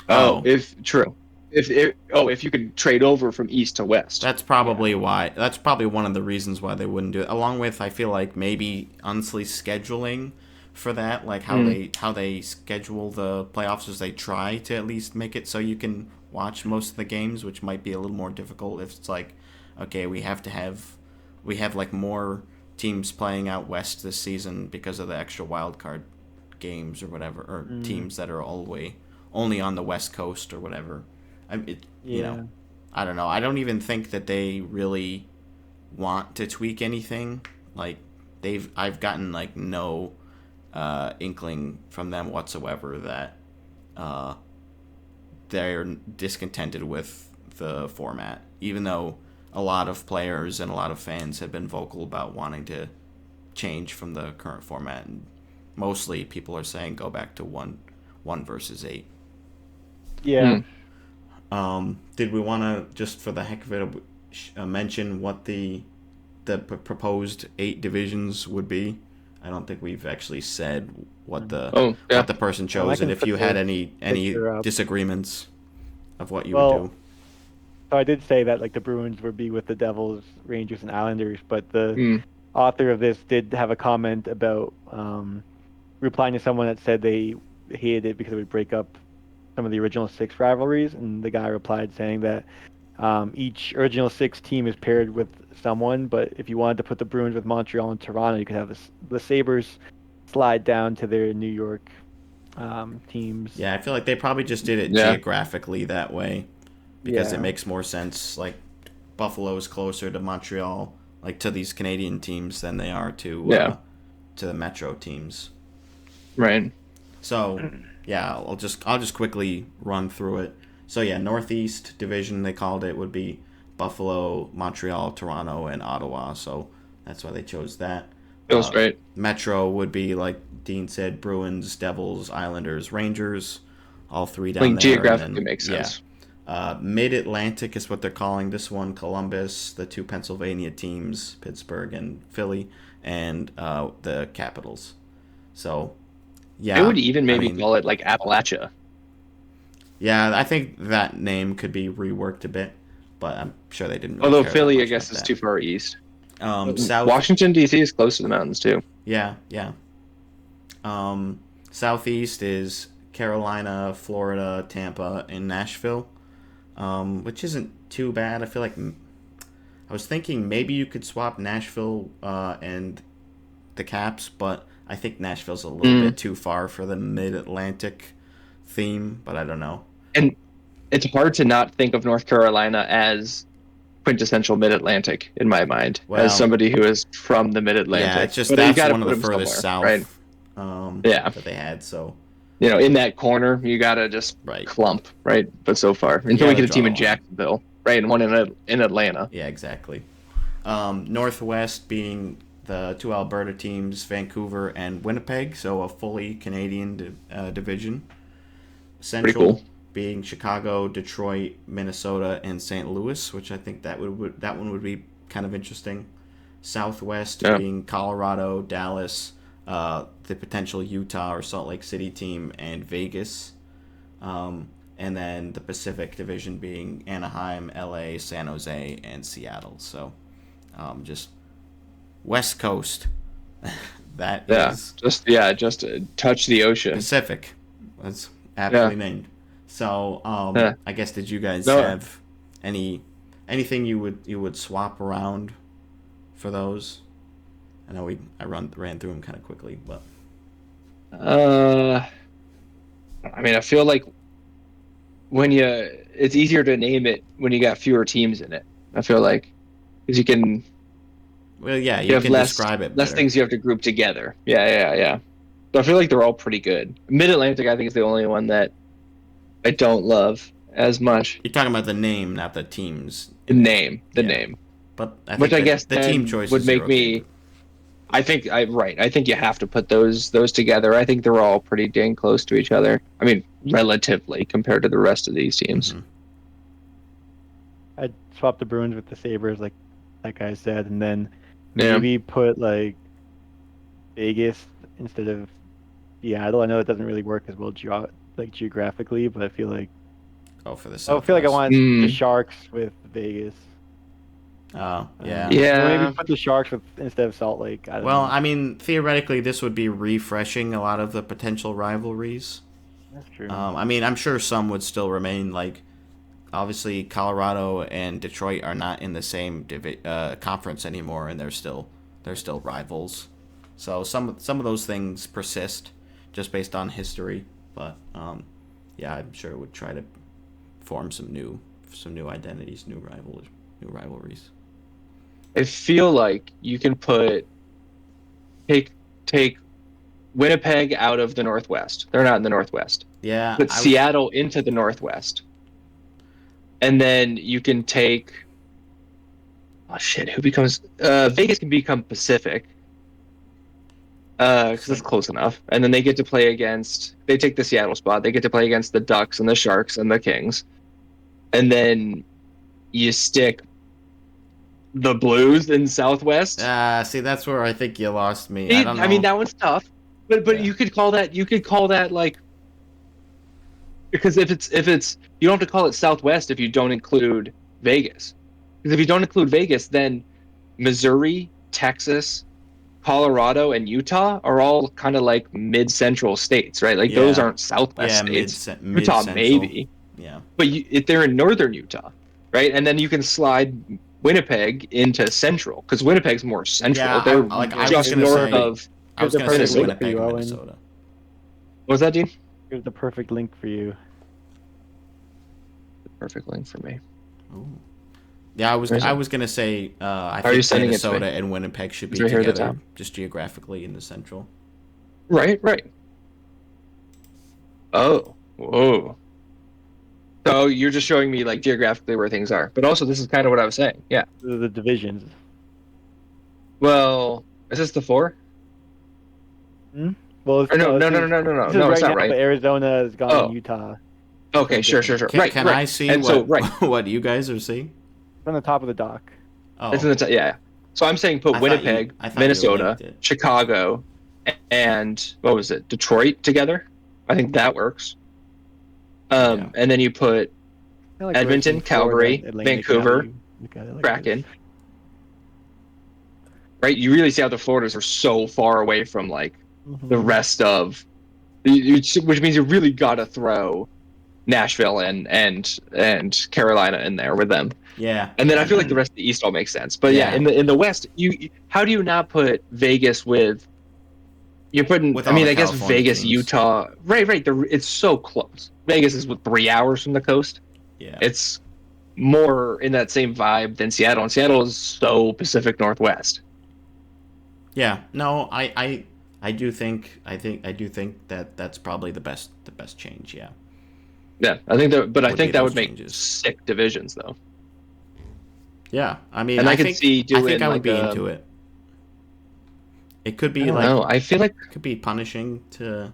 S1: Oh.
S7: If true. If you could trade over from East to West.
S1: That's probably why. That's probably one of the reasons why they wouldn't do it. Along with, I feel like maybe honestly scheduling for that, like how they schedule the playoffs, is they try to at least make it so you can watch most of the games, which might be a little more difficult if it's like, okay, we have like more teams playing out west this season because of the extra wild card games or whatever, or teams that are only on the West Coast or whatever. You know, I don't know. I don't even think that they really want to tweak anything. Like I've gotten like no inkling from them whatsoever that they're discontented with the format, even though a lot of players and a lot of fans have been vocal about wanting to change from the current format, and mostly people are saying go back to 1-8.
S5: Yeah.
S1: Did we want to, just for the heck of it, mention what the proposed 8 divisions would be? I don't think we've actually said what the what the person chose, and if you had any disagreements of what you would do.
S5: So I did say that like the Bruins would be with the Devils, Rangers, and Islanders, but the author of this did have a comment about replying to someone that said they hated it because it would break up some of the original six rivalries, and the guy replied saying that each original six team is paired with someone, but if you wanted to put the Bruins with Montreal and Toronto, you could have the Sabres slide down to their New York teams.
S1: Yeah, I feel like they probably just did it
S7: Yeah.
S1: geographically that way because
S5: Yeah.
S1: it makes more sense. Like Buffalo is closer to Montreal, like to these Canadian teams than they are to the Metro teams.
S7: Right.
S1: So yeah, I'll just quickly run through it. So yeah, Northeast Division they called it would be Buffalo, Montreal, Toronto, and Ottawa. So that's why they chose that.
S7: Feels right.
S1: Metro would be like Dean said, Bruins, Devils, Islanders, Rangers, all three down
S7: Like
S1: there.
S7: geographically makes sense.
S1: Yeah. Mid-Atlantic is what they're calling this one. Columbus, the two Pennsylvania teams, Pittsburgh and Philly, and the Capitals. So, yeah.
S7: I would even maybe
S1: I mean,
S7: call it like Appalachia.
S1: yeah, I think that name could be reworked a bit, but I'm sure they didn't really
S7: Although
S1: care
S7: Philly,
S1: that
S7: I
S1: much
S7: guess,
S1: about
S7: is
S1: that.
S7: too far east.
S1: South,
S7: Washington D.C. is close to the mountains too.
S1: yeah. Southeast is Carolina, Florida, Tampa, and Nashville, which isn't too bad. I feel like I was thinking maybe you could swap Nashville and the Caps, but I think Nashville's a little bit too far for the Mid-Atlantic theme, but I don't know.
S7: And it's hard to not think of North Carolina as quintessential Mid-Atlantic in my mind,
S1: Well,
S7: as somebody who is from the Mid-Atlantic.
S1: Yeah, it's just
S7: But you
S1: that's
S7: gotta
S1: one of
S7: put
S1: the
S7: 'em
S1: furthest
S7: somewhere,
S1: south
S7: right? Yeah.
S1: that they had, so
S7: You know, in that corner, you gotta just
S1: right.
S7: clump, right? But so far, until we
S1: gotta
S7: get a
S1: draw
S7: team
S1: a
S7: in
S1: line.
S7: Jacksonville, right, and one in Atlanta.
S1: Yeah, exactly. Northwest being the two Alberta teams, Vancouver and Winnipeg, so a fully Canadian division. Central
S7: Pretty cool.
S1: being Chicago, Detroit, Minnesota, and St. Louis, which I think that one would be kind of interesting. Southwest being Colorado, Dallas, the potential Utah or Salt Lake City team, and Vegas. And then the Pacific Division being Anaheim, LA, San Jose, and Seattle. So just West Coast. That is
S7: just touch the ocean.
S1: Pacific. That's aptly named. So I guess did you guys have anything you would swap around for those? I know I ran through them kind of quickly, but
S7: I mean, I feel like it's easier to name it when you got fewer teams in it. I feel like because you can.
S1: Well, yeah,
S7: You have
S1: can
S7: less,
S1: describe it
S7: less
S1: better.
S7: things you have to group together. Yeah. But I feel like they're all pretty good. Mid-Atlantic, I think, is the only one that I don't love as much.
S1: You're talking about the name, not the teams.
S7: The name.
S1: But I
S7: Which
S1: think
S7: I guess
S1: the
S7: then
S1: team choices
S7: would make
S1: are okay.
S7: me. I think I think you have to put those together. I think they're all pretty dang close to each other. I mean, relatively compared to the rest of these teams.
S1: Mhm.
S5: I'd swap the Bruins with the Sabres, like that guy said, and then
S7: Yeah.
S5: maybe put like Vegas instead of Seattle. I know it doesn't really work as well geographically, but I feel like
S1: For the
S5: I feel like I
S1: Southwest.
S5: want the Sharks with Vegas.
S1: Oh, yeah.
S7: Yeah.
S5: Maybe put the Sharks with instead of Salt Lake. I don't
S1: Well,
S5: know.
S1: I mean, theoretically, this would be refreshing a lot of the potential rivalries.
S5: That's true.
S1: I mean, I'm sure some would still remain. Like, obviously, Colorado and Detroit are not in the same conference anymore, and they're still rivals. So some of those things persist, just based on history. But yeah, I'm sure it would try to form some new identities, new rivalries.
S7: I feel like you can take Winnipeg out of the Northwest. They're not in the Northwest.
S1: Yeah.
S7: Put Seattle into the Northwest. And then you can take who becomes Vegas can become Pacific. Because that's close enough. And then they get to play they take the Seattle spot. They get to play against the Ducks and the Sharks and the Kings. And then you stick the Blues in Southwest.
S1: See, that's where I think you lost me. I don't know.
S7: I mean, that one's tough, but
S1: Yeah.
S7: you could call that like, because if it's you don't have to call it Southwest if you don't include Vegas, because if you don't include Vegas, then Missouri, Texas, Colorado and Utah are all kind of like mid-central states, right? Like those
S1: Yeah.
S7: aren't Southwest
S1: Yeah,
S7: states. Utah
S1: mid-central.
S7: maybe,
S1: Yeah.
S7: but if they're in northern Utah, right? And then you can slide Winnipeg into central because Winnipeg's more central.
S1: Yeah,
S7: They're
S1: I was
S7: just
S1: gonna
S7: north
S1: say-
S7: of.
S1: I was
S5: the
S1: gonna say
S5: perfect link for
S1: Winnipeg
S5: you,
S1: or
S5: Owen.
S1: Minnesota.
S7: What was that, Dean?
S5: Here's the perfect link for you.
S7: Perfect link for me.
S1: Ooh. Yeah,
S7: Where is
S1: I
S7: it?
S1: was gonna say I
S7: Are you
S1: think
S7: sending it to
S1: Minnesota
S7: me?
S1: and Winnipeg should be
S7: It's right here at the
S1: together,
S7: top.
S1: just geographically in the central.
S7: Right. Oh, whoa. So you're just showing me like geographically where things are, but also this is kind of what I was saying. Yeah.
S5: The divisions.
S7: Well, is this the 4?
S5: Well, it's,
S7: Or no,
S5: this
S7: no,
S5: is-
S7: no, no, no, no,
S5: this is
S7: no, it's
S5: right
S7: not
S5: now,
S7: right.
S5: but Arizona has gone
S7: Oh.
S5: in Utah.
S7: Okay, sure.
S1: Can,
S7: Right.
S1: can
S7: right.
S1: I see
S7: and
S1: what
S7: so, right.
S1: what you guys are seeing?
S5: It's on the top of the dock.
S1: Oh,
S7: It's in the yeah. So I'm saying put
S1: I thought you-
S7: Winnipeg,
S1: I thought you
S7: Minnesota,
S1: linked it.
S7: Chicago, and what was it? Detroit together. I think that works.
S1: Yeah.
S7: And then you put
S5: Kinda like
S7: Edmonton,
S5: Richmond, Florida,
S7: Calgary,
S5: Atlantic,
S7: Vancouver,
S5: now you look at it like
S7: Kraken.
S5: this.
S7: Right. You really see how the Floridas are so far away from like the
S5: Mhm.
S7: rest of, which means you really got to throw Nashville and Carolina in there with them.
S1: yeah.
S7: And then I feel like the rest of the East all makes sense. But yeah,
S1: Yeah.
S7: in the West, how do you not put Vegas with? You're putting.
S1: With
S7: I
S1: all
S7: mean,
S1: the
S7: I guess
S1: California
S7: Vegas,
S1: teams.
S7: Utah. Right. It's so close. Vegas is 3 hours from the coast.
S1: Yeah.
S7: It's more in that same vibe than Seattle. And Seattle is so Pacific Northwest.
S1: Yeah. No, I do think that that's probably the best change. Yeah.
S7: Yeah, I think that. But I
S1: Would be
S7: think that
S1: those
S7: would make
S1: changes.
S7: sick divisions though.
S1: Yeah. I mean,
S7: And I could
S1: think
S7: see
S1: I
S7: doing
S1: think I would
S7: like
S1: be
S7: a-
S1: into it. It could
S7: I
S1: be
S7: don't
S1: like
S7: know. I feel like
S1: could be punishing to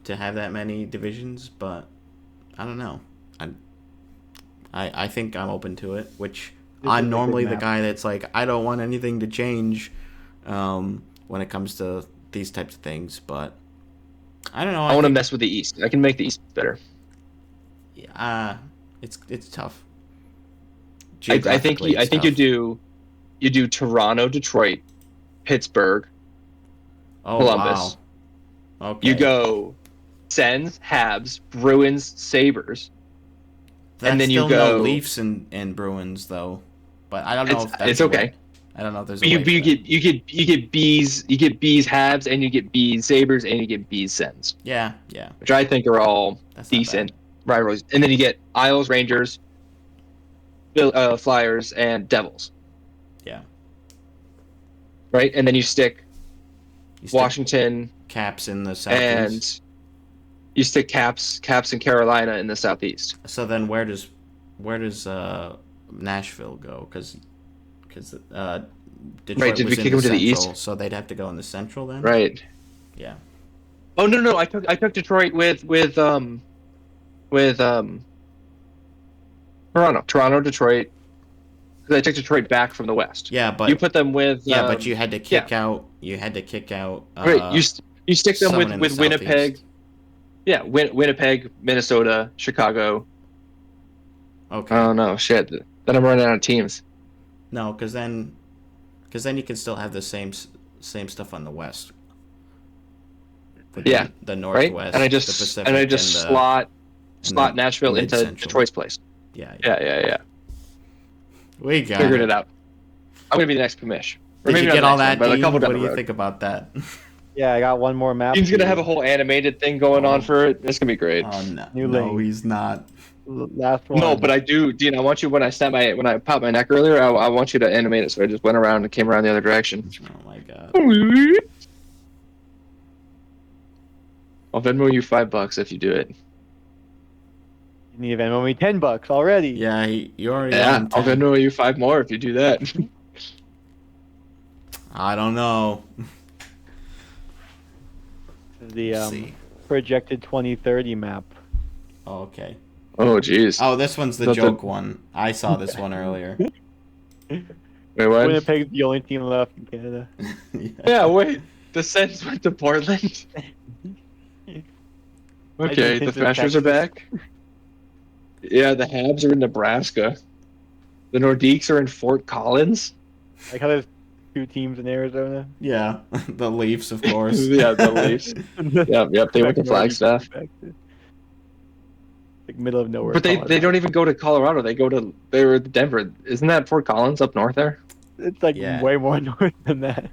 S1: have that many divisions, but I don't know. I think I'm open to it, which
S5: This is a
S1: I'm
S5: good
S1: normally the
S5: map.
S1: guy that's like I don't want anything to change when it comes to these types of things, but I don't know.
S7: I want to
S1: think-
S7: mess with the East. I can make the East better.
S1: It's tough.
S7: I think
S1: Geographically, it's
S7: you
S1: tough.
S7: do Toronto, Detroit, Pittsburgh,
S1: Oh
S7: Columbus.
S1: wow. Okay.
S7: You go Sens, Habs, Bruins, Sabres.
S1: That's
S7: and then you
S1: still no
S7: go-
S1: Leafs and Bruins though, but I don't know if that's
S7: It's
S1: a
S7: okay.
S1: way- I don't know if there's a
S7: You
S1: way for that.
S7: get Bees, Habs, and you get Bees, Sabres, and you get Bees, Sens,
S1: Yeah.
S7: which I think are all
S1: That's not
S7: decent
S1: bad.
S7: rivalries. And then you get Isles, Rangers, Flyers, and Devils.
S1: Yeah.
S7: Right, and then you stick
S1: You stick
S7: Washington
S1: Caps in the southeast.
S7: and you stick Caps and Carolina in the southeast.
S1: So then where does Nashville go? Because Detroit
S7: Right, did we
S1: was in
S7: kick
S1: the
S7: them to the
S1: central,
S7: east?
S1: so they'd have to go in the central then.
S7: Right.
S1: Yeah.
S7: Oh no, I took Detroit with Toronto, Detroit. Because I took Detroit back from the west.
S1: Yeah, but
S7: You put them with
S1: but you had to kick out. You had to kick out.
S7: right. You stick them
S1: someone in
S7: with
S1: the
S7: Winnipeg.
S1: southeast.
S7: Yeah, Winnipeg, Minnesota, Chicago.
S1: Okay.
S7: Oh no, shit. Then I'm running out of teams.
S1: No, because then you can still have the same stuff on the west. With
S7: Yeah,
S1: the
S7: Right.
S1: northwest,
S7: And I
S1: the
S7: just
S1: Pacific,
S7: and I just
S1: and the,
S7: slot
S1: and
S7: Nashville into
S1: mid-central.
S7: Detroit's place.
S1: Yeah.
S7: Yeah.
S1: We got
S7: Figured it out. I'm gonna be the next commish. Or
S1: Did
S7: maybe
S1: you
S7: not
S1: get
S7: the
S1: all
S7: next one,
S1: that,
S7: but a
S1: Dean?
S7: couple down
S1: What do
S7: the
S1: you
S7: road.
S1: think about that?
S5: Yeah, I got one more map.
S7: Dean's
S5: for
S7: gonna
S5: you.
S7: have a whole animated thing going on
S1: Oh.
S7: for it. It's gonna be great.
S1: Oh no,
S5: New
S1: no,
S5: link.
S1: he's not.
S5: Last one.
S7: No, but I do, Dean. I want you when I popped my neck earlier. I want you to animate it. So I just went around and came around the other direction.
S1: Oh my god.
S7: I'll Venmo you $5 if you do it.
S5: You need to Venmo me $10 already.
S1: Yeah, you already.
S7: Yeah,
S1: on
S7: I'll
S1: 10.
S7: Venmo you 5 more if you do that.
S1: I don't know.
S5: The
S1: Let's see.
S5: projected 2030 map.
S1: Oh, okay.
S7: Oh, jeez.
S1: Oh, this one's the
S7: The-
S1: joke one. I saw this one earlier.
S7: Wait, what?
S5: Winnipeg's the only team left in Canada.
S7: Yeah, wait. The Sens went to Portland. Okay, the
S5: into
S7: Thrashers are back. Yeah, the Habs are in Nebraska. The Nordiques are in Fort Collins.
S5: Like how there's 2 teams in Arizona.
S1: Yeah, the Leafs, of course.
S7: Yeah, the Leafs. Yep. They went to Flagstaff.
S5: Like middle of nowhere.
S7: But they
S5: Colorado.
S7: don't even go to Colorado. They were Denver. Isn't that Fort Collins up north there?
S5: It's like
S1: Yeah.
S5: way more north than that.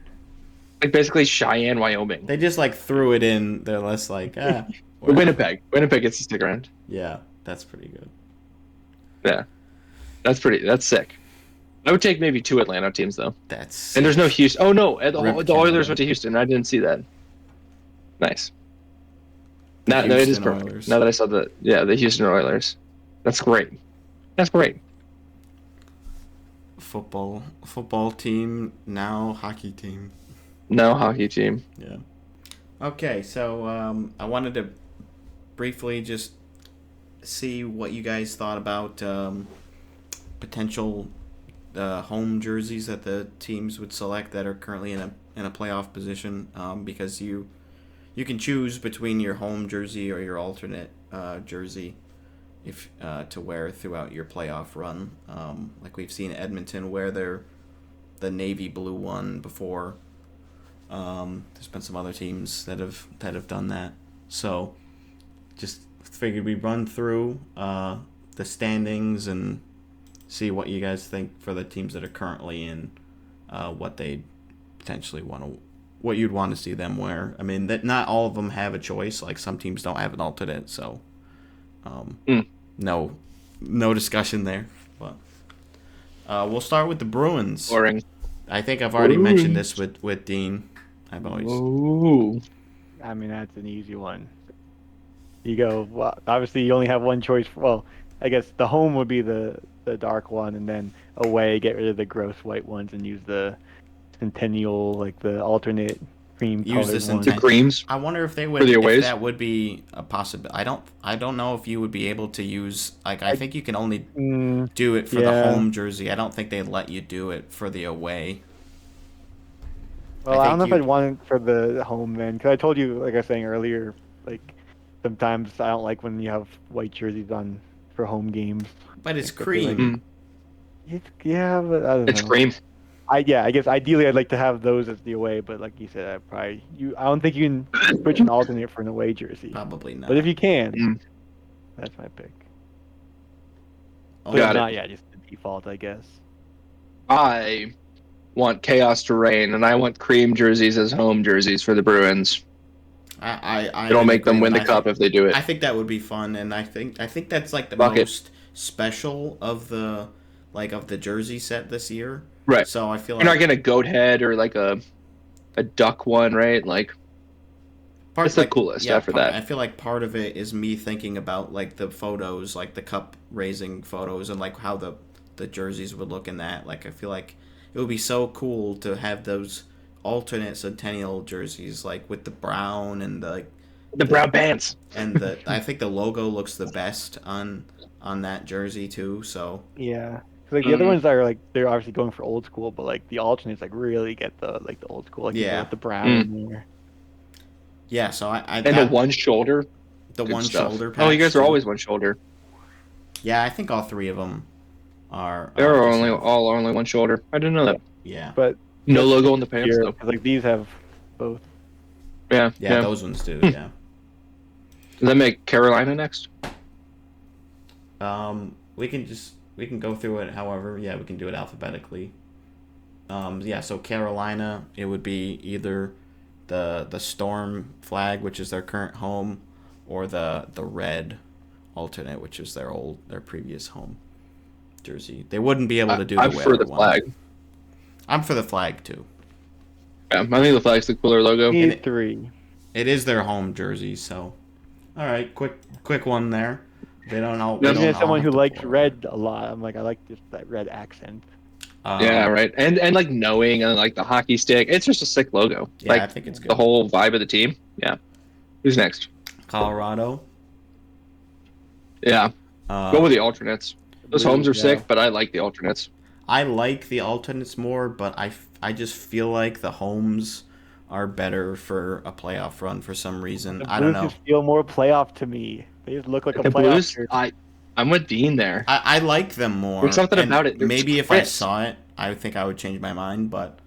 S7: Like basically Cheyenne, Wyoming.
S1: They just like threw it in. They're less like,
S7: Winnipeg. Winnipeg gets to stick around.
S1: Yeah, that's pretty good.
S7: Yeah. That's sick. I would take maybe 2 Atlanta teams though.
S1: That's
S7: And there's no Houston. Oh no,
S1: Rip
S7: the Oilers
S1: Canada.
S7: went to Houston. I didn't see that. Nice. No, it is
S1: Houston
S7: perfect.
S1: Oilers.
S7: Now that I saw the Houston Oilers. That's great. That's great.
S1: football team, now hockey team.
S7: No hockey team.
S1: Yeah. Okay, so I wanted to briefly just see what you guys thought about potential home jerseys that the teams would select that are currently in a playoff position, because you can choose between your home jersey or your alternate jersey if to wear throughout your playoff run. Like we've seen Edmonton wear the navy blue one before. There's been some other teams that have done that. So just figured we'd run through the standings and see what you guys think for the teams that are currently in, what they potentially what you'd want to see them wear. I mean, that not all of them have a choice. Like some teams don't have an alternate, so no discussion there. But we'll start with the Bruins.
S7: Boring.
S1: I think I've already mentioned this with Dean. I've always.
S7: Ooh.
S5: I mean, that's an easy one. You go, well, obviously you only have one choice. I guess the home would be the dark one, and then away, get rid of the gross white ones and use the Centennial, like the alternate cream
S1: Use
S5: colored
S1: the
S5: one.
S7: The creams.
S1: I wonder if they would.
S7: For the
S1: If
S7: aways?
S1: that would be a possibility. I don't know if you would be able to use. Like I think you can only do it for the
S5: yeah.
S1: home jersey. I don't think they'd let you do it for the away.
S5: Well, I don't know if
S1: think
S5: I'd want it for the home then, because I told you, like I was saying earlier, like sometimes I don't like when you have white jerseys on for home games.
S1: But it's
S5: Like, I feel like-
S1: cream.
S5: Yeah, but I don't
S7: It's
S5: know.
S7: cream.
S5: I guess ideally I'd like to have those as the away, but like you said, I don't think you can switch an alternate for an away jersey.
S1: Probably not.
S5: But if you can,
S7: Mm.
S5: that's my pick.
S1: Oh,
S5: But if
S7: Got it.
S5: not, yeah, just the default, I guess.
S7: I want chaos to reign, and I want cream jerseys as home jerseys for the Bruins. It'll make them win the cup if they do it.
S1: I think that would be fun, and I think that's like the
S7: Bucket.
S1: most special of the jersey set this year.
S7: Right.
S1: So I feel
S7: You're not
S1: like
S7: getting a goat head or like a duck one, right? Like it's the coolest after that.
S1: I feel like part of it is me thinking about like the photos, like the cup raising photos, and like how the jerseys would look in that. Like I feel like it would be so cool to have those alternate Centennial jerseys, like with the brown and
S7: The brown pants.
S1: and I think the logo looks the best on that jersey too. So
S5: Yeah. 'Cause, like the other ones are like they're obviously going for old school, but like the alternates like really get the old school, like you
S1: Yeah.
S5: know, with the brown in there.
S1: yeah, so I
S7: And the one shoulder.
S1: the
S7: Good
S1: one
S7: stuff.
S1: shoulder.
S7: Oh, you
S1: patch,
S7: guys are
S1: too.
S7: always one shoulder.
S1: Yeah, I think all three of them are.
S7: They're
S1: just
S7: only
S1: have-
S7: all only one shoulder. I didn't know that.
S1: Yeah.
S5: But
S7: No logo on the pants
S5: here,
S7: though.
S5: 'cause, like these have both.
S7: Yeah.
S1: Yeah, those ones do. Yeah.
S7: Does that make Carolina next?
S1: We can go through it. However, yeah, we can do it alphabetically. Yeah. So Carolina, it would be either the Storm flag, which is their current home, or the red alternate, which is their previous home jersey. They wouldn't be able to do
S7: I
S1: the
S7: prefer
S1: weather
S7: the
S1: one.
S7: flag.
S1: I'm for the flag too.
S7: Yeah, I think the flag's the cooler logo.
S5: Need
S1: it-
S5: 3.
S1: It is their home jersey, so. All right, quick one there. They don't know.
S7: Yeah,
S5: Even as someone who likes
S1: red.
S5: red a lot, I'm like I like just that red accent.
S7: Yeah, right. And like knowing and like the hockey stick, it's just a sick logo.
S1: Yeah,
S7: like
S1: I think it's good.
S7: the whole vibe of the team. Yeah. Who's next?
S1: Colorado.
S7: Yeah. Go with the alternates. Those
S5: Blue,
S7: homes are
S5: yeah.
S7: sick, but I like the alternates.
S1: I like the alternates more, but I just feel like the homes are better for a playoff run for some reason.
S5: The
S1: I don't
S5: Blues
S1: know.
S5: just feel more playoff to me. They just look like a
S7: The
S5: playoff
S7: Blues,
S5: jersey.
S7: I'm with Dean there.
S1: I like them more.
S7: There's something
S1: and
S7: about it. They're
S1: Maybe if I
S7: crisp.
S1: saw it, I think I would change my mind. But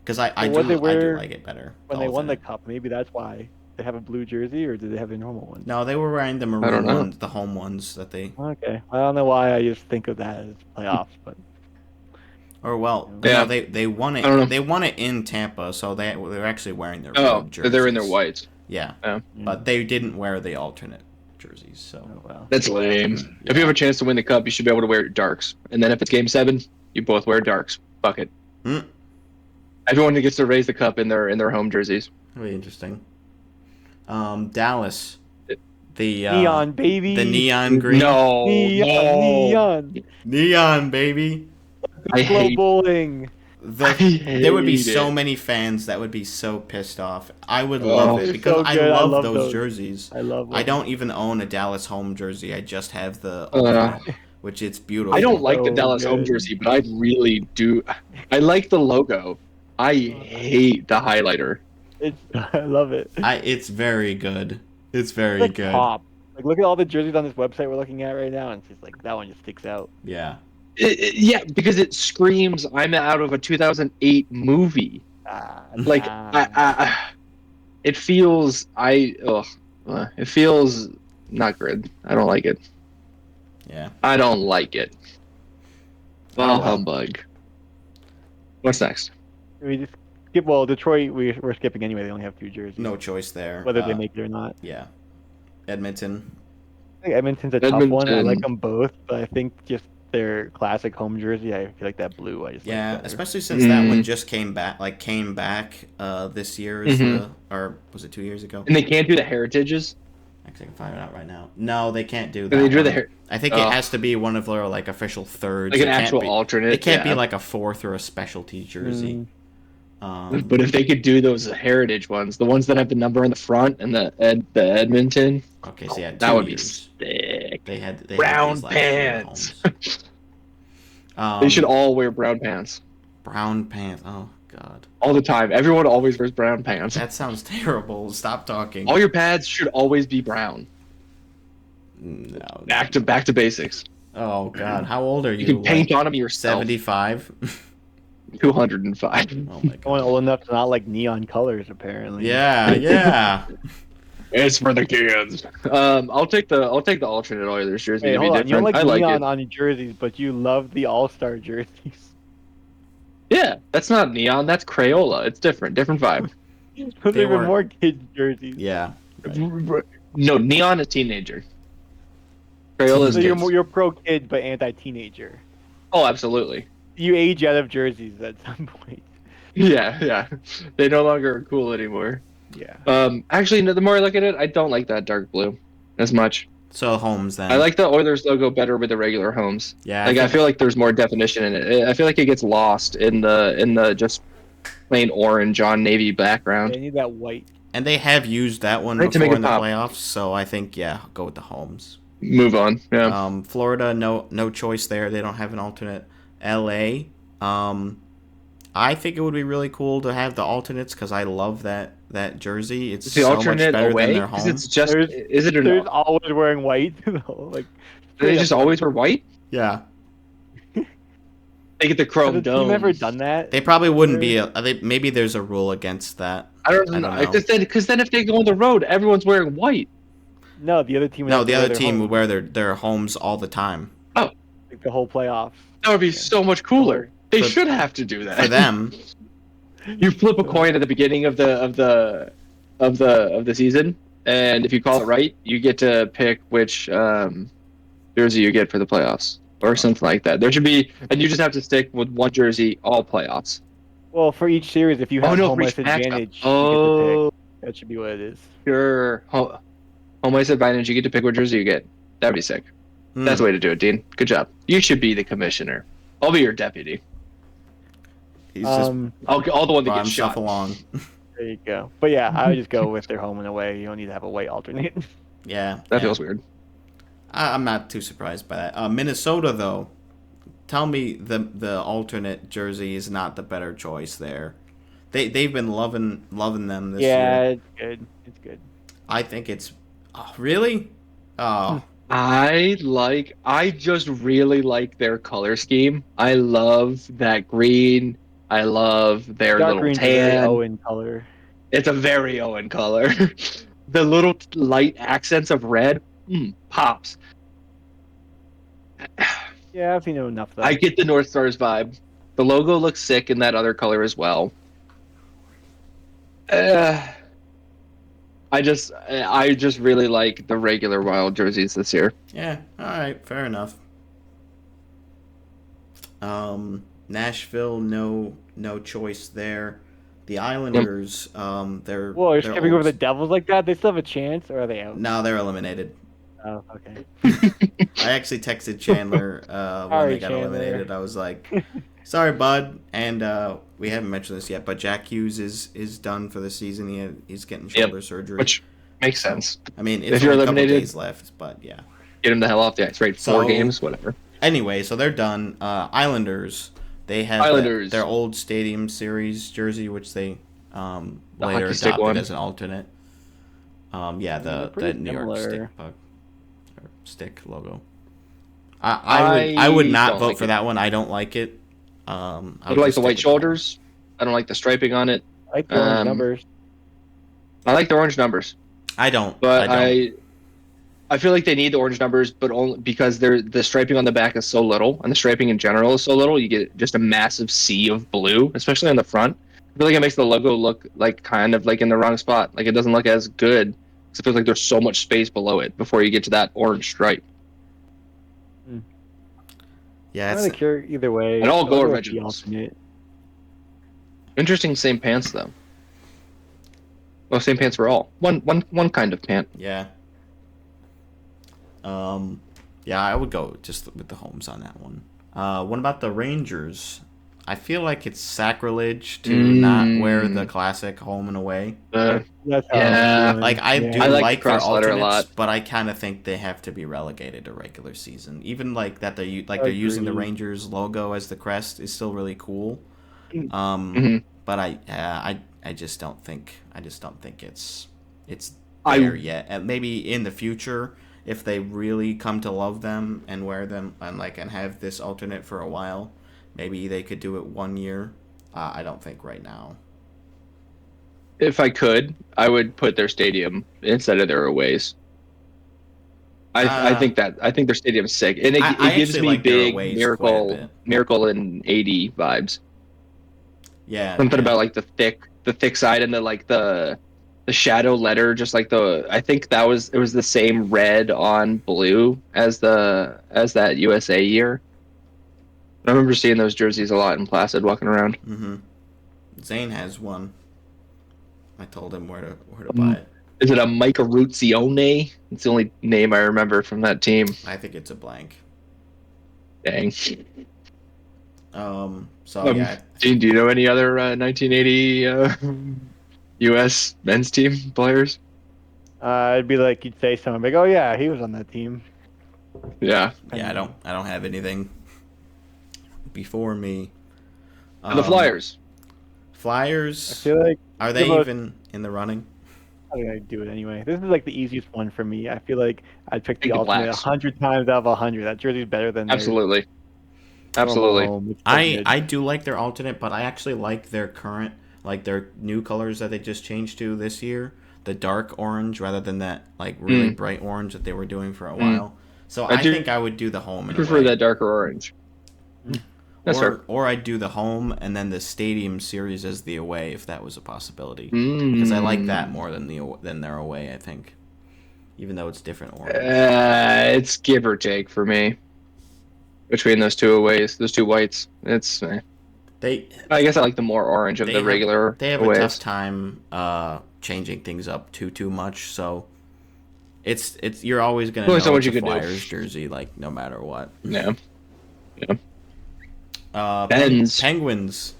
S1: Because I
S5: Well, what they
S1: do
S5: wear
S1: like it better.
S5: when they won the
S1: alternate.
S5: cup, maybe that's why they have a blue jersey, or did they have a normal one?
S1: No, they were wearing the
S7: don't
S1: maroon
S7: know.
S1: ones, the home ones that they.
S5: Okay, I don't know why I just think of that as playoffs, but
S1: Or well,
S7: Yeah.
S1: no, they won it.
S7: I don't know.
S1: They won it in Tampa, so they're actually wearing their
S7: Oh,
S1: road jerseys.
S7: they're in their whites.
S1: Yeah,
S7: Yeah.
S1: but they didn't wear the alternate jerseys. So
S5: oh well.
S7: That's lame. If you have a chance to win the cup, you should be able to wear your darks. And then if it's game 7, you both wear darks. Fuck it.
S1: Hmm.
S7: Everyone gets to raise the cup in their home jerseys.
S1: Really interesting. Dallas, the
S5: Neon baby.
S1: the neon green,
S7: No,
S5: Neon.
S1: baby.
S7: I
S5: Slow
S7: hate.
S5: bowling.
S1: There would be
S7: hate
S1: so
S7: it.
S1: many fans that would be so pissed off. I would
S7: Oh.
S1: love it
S5: They're
S1: because
S5: so
S1: I
S5: good. I
S1: love
S5: love
S1: those
S5: those.
S1: jerseys.
S5: I love.
S1: I don't even own a Dallas home jersey. I just have the
S7: Uh,
S1: alternate, which it's beautiful.
S7: I don't like the
S5: So
S7: Dallas home
S5: good.
S7: jersey, but I really do. I like the logo. I hate the highlighter.
S5: It's. I love it.
S1: It's very good. It's very
S5: Like
S1: good.
S5: pop. Like look at all the jerseys on this website we're looking at right now, and it's just like that one just sticks out.
S1: Yeah.
S7: Yeah, because it screams I'm out of a 2008 movie. Like
S5: Nah.
S7: it feels it feels not good. I don't like it.
S1: Yeah.
S7: I don't like it.
S1: Oh,
S7: Oh,
S1: well.
S7: humbug. What's next?
S5: We just skip. Well, Detroit, we're skipping anyway. They only have 2 jerseys.
S1: No choice there.
S5: Whether they make it or not.
S1: Yeah. Edmonton.
S5: I think Edmonton's a tough one. I
S7: Edmonton.
S5: like them both, but I think just their classic home jersey. I feel like that blue. I just
S1: Yeah,
S5: like better.
S1: especially since that one just came back. This year is
S7: Mhm.
S1: or was it 2 years ago?
S7: And they can't do the heritages.
S1: Actually, I can find it out right now. No, they can't do that.
S7: They drew
S1: one.
S7: the her-
S1: I think
S7: Oh.
S1: it has to be one of their official thirds.
S7: like an
S1: It can't
S7: actual
S1: be-
S7: alternate.
S1: It can't be
S7: yeah.
S1: like a 4th or a specialty jersey.
S7: But if they could do those heritage ones, the ones that have the number in the front and the Edmonton,
S1: Okay, so yeah, 2
S7: that would be
S1: years.
S7: sick.
S1: They had
S7: Brown
S1: these last year at
S7: pants.
S1: homes.
S7: They should all wear brown pants
S1: brown pants. Oh God,
S7: all the time. Everyone always wears brown pants.
S1: that sounds terrible. Stop talking.
S7: All your pads should always be brown.
S1: No.
S7: Back to basics.
S1: Oh God, how old are you?
S7: You can paint on them yourself.
S1: 75.
S7: 205.
S1: Oh my
S5: I
S1: God.
S5: want old enough to not like neon colors. Apparently.
S1: Yeah, yeah.
S7: It's for the kids. I'll take the alternate Oilers jersey
S5: Hey,
S7: to be
S5: hold on. You don't
S7: different.
S5: like
S7: I like
S5: neon
S7: it.
S5: on your jerseys, but you love the All-Star jerseys.
S7: Yeah, that's not neon. That's Crayola. It's different. Different vibe.
S5: Those
S1: They
S5: are even
S1: were-
S5: more kids jerseys.
S1: Yeah.
S7: No, neon is teenager. Crayola is
S5: So
S7: kids.
S5: you're pro kid but anti-teenager.
S7: Oh, absolutely.
S5: You age out of jerseys at some point.
S7: Yeah. They no longer are cool anymore.
S5: Yeah.
S7: Actually, no, the more I look at it, I don't like that dark blue as much.
S1: So Holmes then.
S7: I like the Oilers logo better with the regular homes.
S1: Yeah.
S7: Like I feel like there's more definition in it. I feel like it gets lost in the just plain orange on navy background.
S5: They need that white.
S1: And they have used that one
S7: Right, to
S1: before
S7: make it
S1: in the
S7: pop.
S1: playoffs, so I think go with the Holmes.
S7: Move on. Yeah.
S1: Florida, no choice there. They don't have an alternate. LA, I think it would be really cool to have the alternates because I love that jersey. It's
S7: Is the
S1: so much
S7: alternate
S1: better
S7: away?
S1: than their
S7: 'Cause
S1: home.
S7: it's just.
S5: There's-
S7: Is it or
S5: There's
S7: not?
S5: always wearing white. like.
S7: Do they just always wear white?
S1: Yeah,
S7: They get the
S5: Has
S7: chrome
S5: a
S7: dome.
S5: team ever done that?
S1: they probably wouldn't be. Maybe there's a rule against that.
S7: I don't
S1: I
S7: know.
S1: don't know.
S7: Because then if they go on the road, everyone's wearing white.
S5: No, the other team. would
S1: No,
S5: have to
S1: the
S5: wear
S1: other
S5: their
S1: team
S5: home,
S1: would wear their homes all the time.
S5: like the whole playoffs.
S7: That would be so much cooler. They
S1: For-
S7: should have to do that.
S1: For them,
S7: You flip a coin at the beginning of the season, and if you call it right, you get to pick which jersey you get for the playoffs or something like that. There should be, and you just have to stick with one jersey all playoffs.
S5: Well, for each series, if you have home
S7: for
S5: ice
S7: each matchup.
S5: advantage, you
S7: Oh,
S5: get to pick. That should be what it is.
S7: sure. Home ice advantage. You get to pick what jersey you get. That'd be sick. That's the way to do it, Dean. Good job. You should be the commissioner. I'll be your deputy.
S1: he's just
S7: I'll the one that
S1: brought
S7: gets
S1: himself
S7: shot.
S1: along.
S5: There you go. But yeah, I would just go with their home and away. You don't need to have a white alternate.
S1: Yeah,
S7: That
S1: yeah.
S7: feels weird.
S1: I'm not too surprised by that. Minnesota, though, tell me the alternate jersey is not the better choice there. They've been loving them this
S5: yeah,
S1: year.
S5: it's good. It's good.
S1: I think it's really. Oh,
S7: I just really like their color scheme. I love that green, I love their
S5: Dark
S7: little
S5: green's a very
S7: tan.
S5: Owen color.
S7: It's a very Owen color. The little light accents of red, pops.
S5: Yeah, I've seen it enough though.
S7: I get the North Stars vibe. The logo looks sick in that other color as well. I just really like the regular Wild jerseys this year.
S1: Yeah, all right, fair enough. Nashville, no choice there. The Islanders, they're
S5: Whoa, you're
S1: they're
S5: skipping over
S1: old.
S5: the Devils like that? They still have a chance, or are they out?
S1: No, they're eliminated.
S5: Oh, okay.
S1: I actually texted Chandler when
S5: Sorry,
S1: they got
S5: Chandler.
S1: eliminated. I was like, "Sorry, bud." And we haven't mentioned this yet, but Jack Hughes is done for the season. He's getting shoulder surgery.
S7: Which makes sense.
S1: I mean,
S7: If
S1: it's
S7: you're
S1: only a couple
S7: eliminated-
S1: days left, but yeah.
S7: Get him the hell off the ice, right? 4
S1: So-
S7: games, whatever.
S1: Anyway, so they're done. Islanders, they have
S7: Islanders.
S1: their old Stadium Series jersey, which they later
S7: hockey stick
S1: adopted
S7: one.
S1: as an alternate. Yeah, the
S5: pretty
S1: New York
S5: similar.
S1: stick puck or stick logo. I would not
S7: don't
S1: vote
S7: like
S1: for
S7: it.
S1: that one. I don't like it.
S7: I don't like the white shoulders. I don't like the striping on it.
S5: I like the orange
S7: Um,
S5: numbers.
S7: I like the orange numbers,
S1: I don't.
S7: but
S1: I don't.
S7: I feel like they need the orange numbers, but only because the striping on the back is so little, and the striping in general is so little. You get just a massive sea of blue, especially on the front. I feel like it makes the logo look like kind of like in the wrong spot. Like it doesn't look as good. 'Cause it feels like there's so much space below it before you get to that orange stripe.
S1: Yeah,
S5: I'm
S1: it's,
S5: not care either way.
S7: And all
S5: I'll
S7: go
S5: go with
S7: originals.
S5: the alternate.
S7: Interesting, same pants though. Well, same pants for all. One kind of pant.
S1: yeah. Yeah, I would go just with the homes on that one. What about the Rangers? I feel like it's sacrilege to not wear the classic home and away.
S5: That's how
S7: Yeah.
S5: I'm feeling.
S1: Like I do
S7: I like
S1: like
S7: the
S1: their
S7: cross letter a
S1: alternates,
S7: lot.
S1: but I kind of think they have to be relegated to regular season. Even like that they're using the
S5: Agreed.
S1: Rangers logo as the crest is still really cool.
S7: Mhm.
S1: But I just don't think it's
S7: I-
S1: there yet. And maybe in the future, if they really come to love them and wear them and have this alternate for a while, maybe they could do it 1 year. I don't think right now.
S7: If I could, I would put their stadium instead of their aways. I think their stadium's sick, and
S1: I
S7: it gives
S1: actually
S7: me
S1: like their
S7: big
S1: aways quite a bit.
S7: miracle in 80 vibes.
S1: Yeah,
S7: Something
S1: yeah.
S7: about like the thick side and the shadow letter, just like I think it was the same red on blue as that USA year. I remember seeing those jerseys a lot in Placid walking around.
S1: Mm-hmm. Zane has one. I told him where to buy it.
S7: Is it a Micaruzione? It's the only name I remember from that team.
S1: I think it's a blank.
S7: Dang.
S1: So yeah,
S7: Gene, do you know any other 1980 U.S. men's team players?
S5: It'd be like you'd say someone like, "Oh yeah, he was on that team."
S7: Yeah.
S1: I don't have anything before me.
S7: And the Flyers.
S5: I
S1: Flyers.
S5: feel like
S1: Are they
S5: the most-
S1: even in the running?
S5: I think I'd do it anyway. This is like the easiest one for me. I feel like I'd pick the
S7: Take the
S5: alternate
S7: Blacks.
S5: 100 times out of 100. That jersey's better than their
S7: Absolutely.
S5: normal
S7: Absolutely.
S5: home. It's so good.
S1: I do like their alternate, but I actually like their current, like their new colors that they just changed to this year. The dark orange rather than that like really bright orange that they were doing for a while. So I
S7: do-
S1: think I would do the home
S7: I
S1: and
S7: prefer
S1: away.
S7: that darker orange. That's fair.
S1: Or I'd do the home and then the Stadium Series as the away if that was a possibility. Because I like that more than their away, I think. Even though it's different orange.
S7: It's give or take for me. Between those two aways, those two whites. It's I guess I like the more orange of the regular
S1: They have
S7: aways.
S1: a tough time changing things up too much, so it's you're always gonna know
S7: Only so much
S1: it's a
S7: you can do.
S1: Flyers jersey, like no matter what.
S7: Yeah.
S1: Penguins.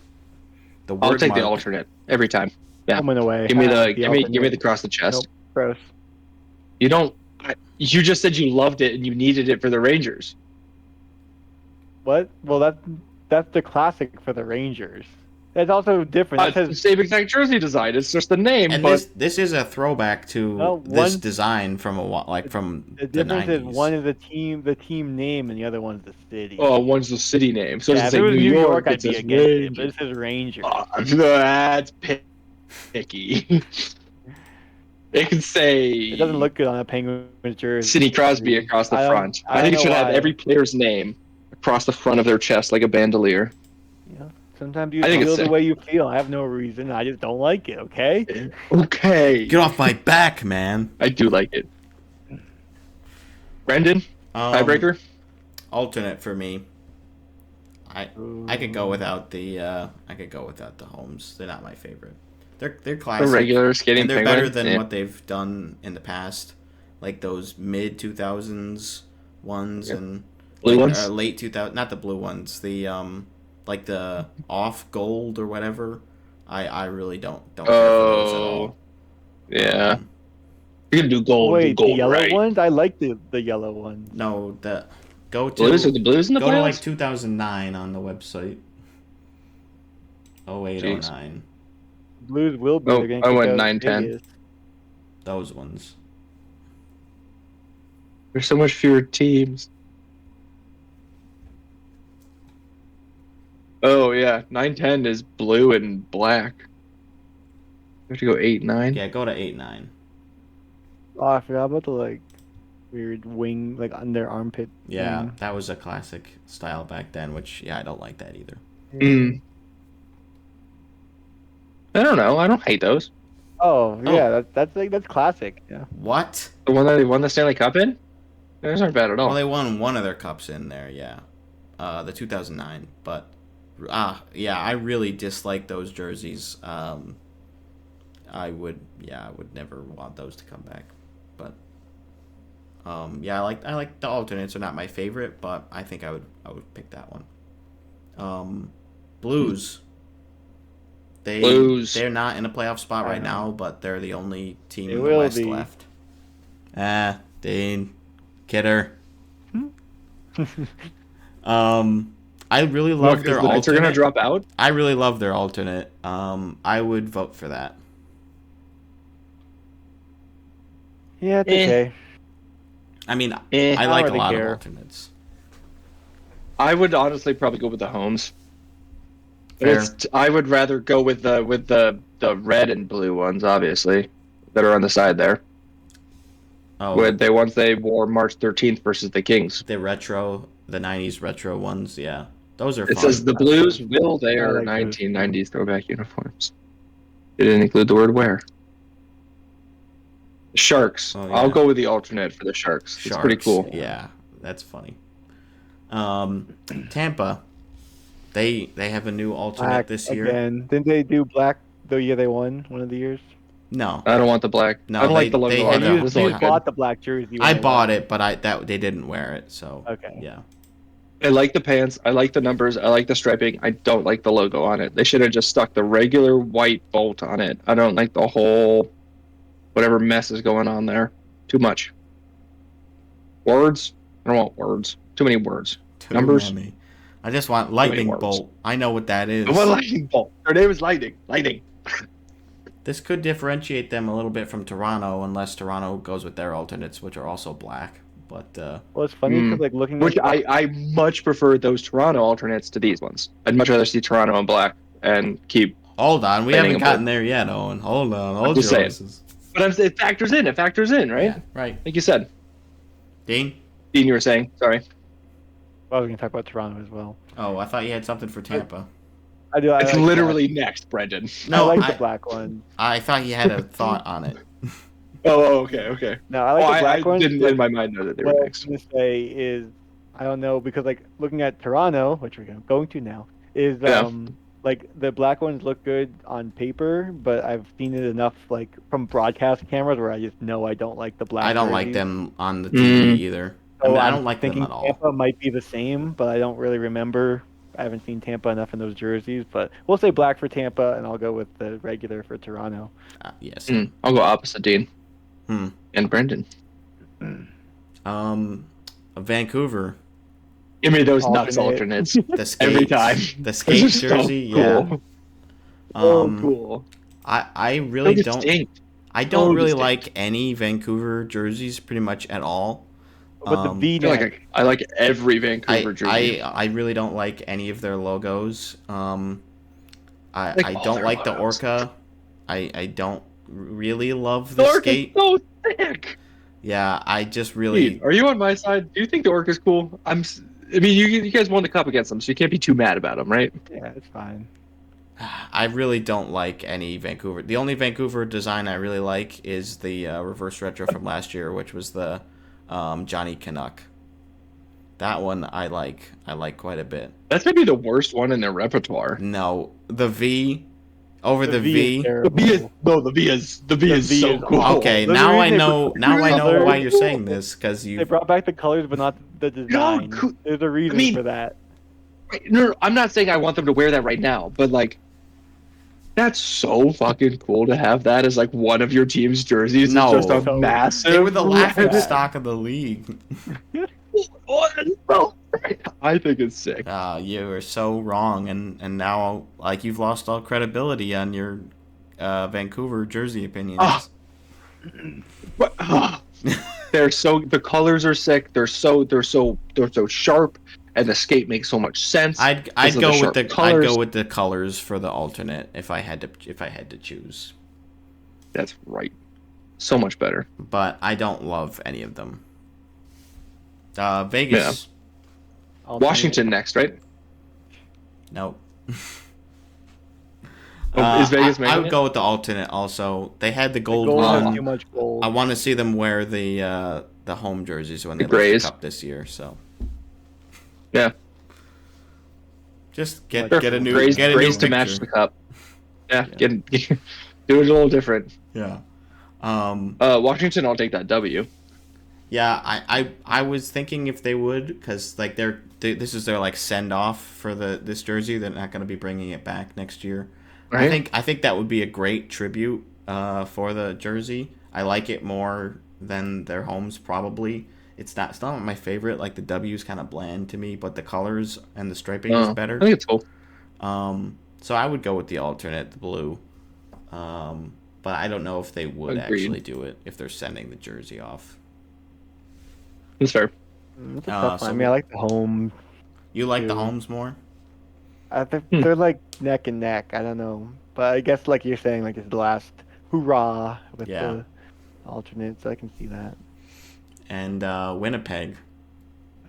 S1: The
S7: I'll
S1: word
S7: take the
S1: mark.
S7: alternate every time. Yeah.
S5: Home and away.
S7: Give me
S5: I
S7: the
S5: like
S7: give me the
S5: alternate.
S7: cross the chest.
S5: Nope, gross.
S7: You don't. You just said you loved it and you needed it for the Rangers.
S5: What? Well, that's the classic for the Rangers. That's also different. That
S7: It's the
S5: says
S7: same exact jersey design. It's just the name,
S1: And
S7: but
S1: this is a throwback to
S5: No,
S1: this
S5: one-
S1: design from from
S5: the
S1: the
S5: difference
S1: 90s.
S5: is one is the team name, and the other one's the city.
S7: one's the city name. So
S5: yeah,
S7: it's
S5: if it
S7: like
S5: was New York,
S7: it
S5: I'd be
S7: says
S5: against it.
S7: Rangers.
S5: But it says Rangers.
S7: That's picky. It can say
S5: It doesn't look good on a Penguins jersey.
S7: Sidney Crosby across the front. I think it should have every player's name across the front of their chest like a bandolier.
S5: Yeah. Sometimes you
S7: I think it's
S5: feel the
S7: sick.
S5: way you feel. I have no reason. I just don't like it. Okay.
S7: Okay.
S1: Get off my back, man.
S7: I do like it. Brendan, tiebreaker.
S1: Alternate for me. I could go without the homes. They're not my favorite. They're
S7: The
S1: classic.
S7: regular skating
S1: And they're
S7: penguin.
S1: better than
S7: Yeah.
S1: what they've done in the past, like those mid 2000s ones and
S7: Blue
S1: like,
S7: ones?
S1: late 2000, not the blue ones, the like the off gold or whatever. I really don't care for those at all.
S7: Yeah. You're gonna do gold.
S5: Wait,
S7: do gold,
S5: the yellow
S7: right?
S5: ones? I like the yellow ones.
S1: No, go to
S7: Blues are the Blues in the
S1: go to like
S7: playoffs?
S1: 2009 on the website. 08,
S7: Jeez.
S1: 09.
S5: Blues will be.
S7: Oh,
S5: They're gonna
S7: I
S5: kick
S7: went
S5: out
S7: 9-10.
S5: Vegas.
S1: Those ones.
S7: There's so much fewer teams. Oh yeah, 9-10 is blue and black. You have to go 8-9.
S1: Yeah, go to 8-9.
S5: Oh, I forgot about the like weird wing, like under armpit.
S1: Yeah,
S5: thing.
S1: that was a classic style back then, which I don't like that either.
S7: Mm. I don't know. I don't hate those.
S5: Oh yeah, that's classic. Yeah.
S1: What?
S7: The one that they won the Stanley Cup in? Those aren't bad at all.
S1: Well, they won one of their cups in there, yeah. The 2009, but yeah, I really dislike those jerseys. I would never want those to come back. But yeah, I like the alternates are not my favorite, but I think I would pick that one. Blues.
S7: Blues.
S1: They're not in a playoff spot
S5: I
S1: right
S5: know.
S1: now, but they're the only team
S5: They
S1: in the
S5: will
S1: West
S5: be.
S1: left. Dean, kidder. I really love their
S7: the Knights are gonna
S1: alternate.
S7: drop out.
S1: I really love their alternate. I would vote for that.
S5: Yeah, it's okay.
S1: I mean,
S7: Eh.
S1: I
S5: I
S1: like
S5: don't
S1: a lot
S5: care.
S1: of alternates.
S7: I would honestly probably go with the homes.
S1: Fair.
S7: I would rather go with the red and blue ones, obviously, that are on the side there.
S1: Oh,
S7: With the ones they wore March 13th versus the Kings.
S1: the 90s retro ones, yeah. Those are
S7: It
S1: fun.
S7: says the Blues will
S5: I
S7: their
S5: like those.
S7: 1990s throwback uniforms. It didn't include the word wear. Sharks.
S1: Oh, yeah.
S7: I'll go with the alternate for the Sharks. It's pretty
S1: Sharks,
S7: cool.
S1: Yeah, that's funny. Tampa, they have a new alternate
S5: Black
S1: this year.
S5: again. Didn't they do black the year they won one of the years?
S1: No,
S7: I don't want the black.
S1: No,
S7: I don't
S1: they-
S7: like the logo
S1: they
S7: on
S1: had
S7: it.
S1: a-
S5: You
S7: This
S1: they
S7: looks
S5: just
S7: good.
S5: bought the black jersey. when
S1: I
S5: they
S1: bought
S5: won.
S1: it, but they didn't wear it. So
S5: Okay.
S1: yeah.
S7: I like the pants. I like the numbers. I like the striping. I don't like the logo on it. They should have just stuck the regular white bolt on it. I don't like the whole whatever mess is going on there. Too much. Words? I don't want words. Too many words.
S1: Too
S7: Numbers?
S1: many. I just want lightning
S7: words.
S1: bolt. I know what that is.
S7: What lightning bolt? Their name is Lightning. Lightning.
S1: This could differentiate them a little bit from Toronto, unless Toronto goes with their alternates, which are also black. But
S5: Well, it's funny because like looking
S7: Which
S5: at
S7: I much prefer those Toronto alternates to these ones. I'd much rather see Toronto in black and keep.
S1: hold on, we
S7: Lightning
S1: haven't
S7: bolt.
S1: gotten there yet, Owen. Hold on, hold
S7: just
S1: your
S7: saying.
S1: horses.
S7: But it factors in. It factors in, right?
S1: Yeah, right.
S7: Like you said.
S1: Dean?
S7: Dean, you were saying. Sorry.
S5: I was going to talk about Toronto as well.
S1: Oh, I thought you had something for Tampa.
S5: I do. I
S7: It's
S5: like
S7: literally next, Brendan.
S5: Black.
S1: No,
S5: I like
S1: I,
S5: the black one.
S1: I thought you had a thought on it.
S7: Oh, okay.
S5: No, I like the black
S7: I
S5: one.
S7: didn't
S5: but
S7: in my mind know that they
S5: what
S7: were
S5: I was
S7: next.
S5: going to say is, I don't know, because like looking at Toronto, which we're going to now, is
S7: Yeah.
S5: like the black ones look good on paper, but I've seen it enough like from broadcast cameras where I just know I don't like the black.
S1: I don't like
S5: jerseys.
S1: them on the TV
S7: Mm.
S1: either.
S5: So
S1: I
S5: I'm
S1: don't like them
S5: thinking
S1: at all.
S5: Tampa might be the same, but I don't really remember. I haven't seen Tampa enough in those jerseys, but we'll say black for Tampa, and I'll go with the regular for Toronto.
S1: Yes.
S7: I'll go opposite Dean.
S1: Hmm.
S7: And Brendan.
S1: Vancouver,
S7: Give me those nuts
S5: Alternate.
S7: alternates.
S1: the skate,
S7: Every time.
S1: the skate
S7: This is so
S1: jersey, yeah.
S7: cool. Cool.
S1: I
S7: So
S1: really don't.
S7: distinct.
S1: I don't
S7: So
S1: really
S7: distinct.
S1: like any Vancouver jerseys pretty much at all.
S5: But the
S1: Um,
S7: I feel
S5: V-neck.
S7: like I like every Vancouver jersey.
S1: I really don't like any of their logos.
S7: Like
S1: I
S7: all
S1: don't
S7: their
S1: like the
S7: logos.
S1: Orca. I don't really love
S7: The
S1: the
S7: orc is
S1: skate.
S7: so thick.
S1: Yeah, I just
S7: Pete,
S1: really
S7: are you on my side? Do you think the orc is cool? I mean, you guys won the cup against them, so you can't be too mad about them, right?
S5: Yeah, it's fine.
S1: I really don't like any Vancouver. The only Vancouver design I really like is the reverse retro from last year, which was the Johnny Canuck. That one I like. I like quite a bit.
S7: That's maybe the worst one in their repertoire.
S1: No, the V over the
S5: V is
S1: V.
S5: terrible.
S7: The V is
S5: The V is
S7: cool.
S5: awful.
S1: Okay,
S5: There's a
S1: now I
S5: reason they
S1: know.
S5: put
S1: Now I know
S5: colors.
S1: why you're saying this because
S5: They
S1: you.
S5: brought back the colors, but not the design.
S7: cool.
S5: There's a reason
S7: mean-
S5: for that.
S7: No, I'm not saying I want them to wear that right now, but like, that's so fucking cool to have that as like one of your team's jerseys.
S1: No.
S7: It's just a
S5: So-
S7: massive.
S1: They were the laughing
S5: Yeah.
S1: stock of the league.
S7: Oh, that's so sick. I think it's sick.
S1: You are so wrong, and now like you've lost all credibility on your Vancouver jersey opinions.
S7: Ah. But, the colors are sick. They're so sharp, and the skate makes so much sense.
S1: I'd
S7: because of
S1: go
S7: the
S1: with the
S7: sharp colors.
S1: I'd go with the colors for the alternate if I had to choose.
S7: That's right. So much better.
S1: But I don't love any of them. Vegas.
S7: Washington next, right?
S1: Nope.
S7: Is Vegas
S1: I
S7: making
S1: would
S7: it?
S1: go with the alternate also. They had the gold
S5: Gold has
S1: one.
S5: too much gold.
S1: I want to see them wear the home jerseys when they
S7: The
S1: lift
S7: grays.
S1: the cup this year. So
S7: Yeah.
S1: just get
S7: Sure.
S1: a new
S7: Grays,
S1: get a new
S7: grays to match
S1: picture.
S7: the cup. Yeah, do it a little different.
S1: Yeah.
S7: Washington, I'll take that W.
S1: Yeah, I was thinking if they would, because like this is their like send off for this jersey. They're not going to be bringing it back next year.
S7: Right?
S1: I think that would be a great tribute for the jersey. I like it more than their homes probably. It's not my favorite. Like the W is kind of bland to me, but the colors and the striping is better.
S7: I think it's cool.
S1: So I would go with the alternate, the blue. But I don't know if they would
S7: Agreed.
S1: actually do it if they're sending the jersey off.
S7: It's fair.
S5: It's a tough
S1: so-
S5: one. I mean, I like the home.
S1: You like the
S5: Two.
S1: homes more?
S5: I think they're like neck and neck. I don't know, but I guess like you're saying, like it's the last hurrah with
S1: Yeah.
S5: the alternate, so I can see that.
S1: And Winnipeg,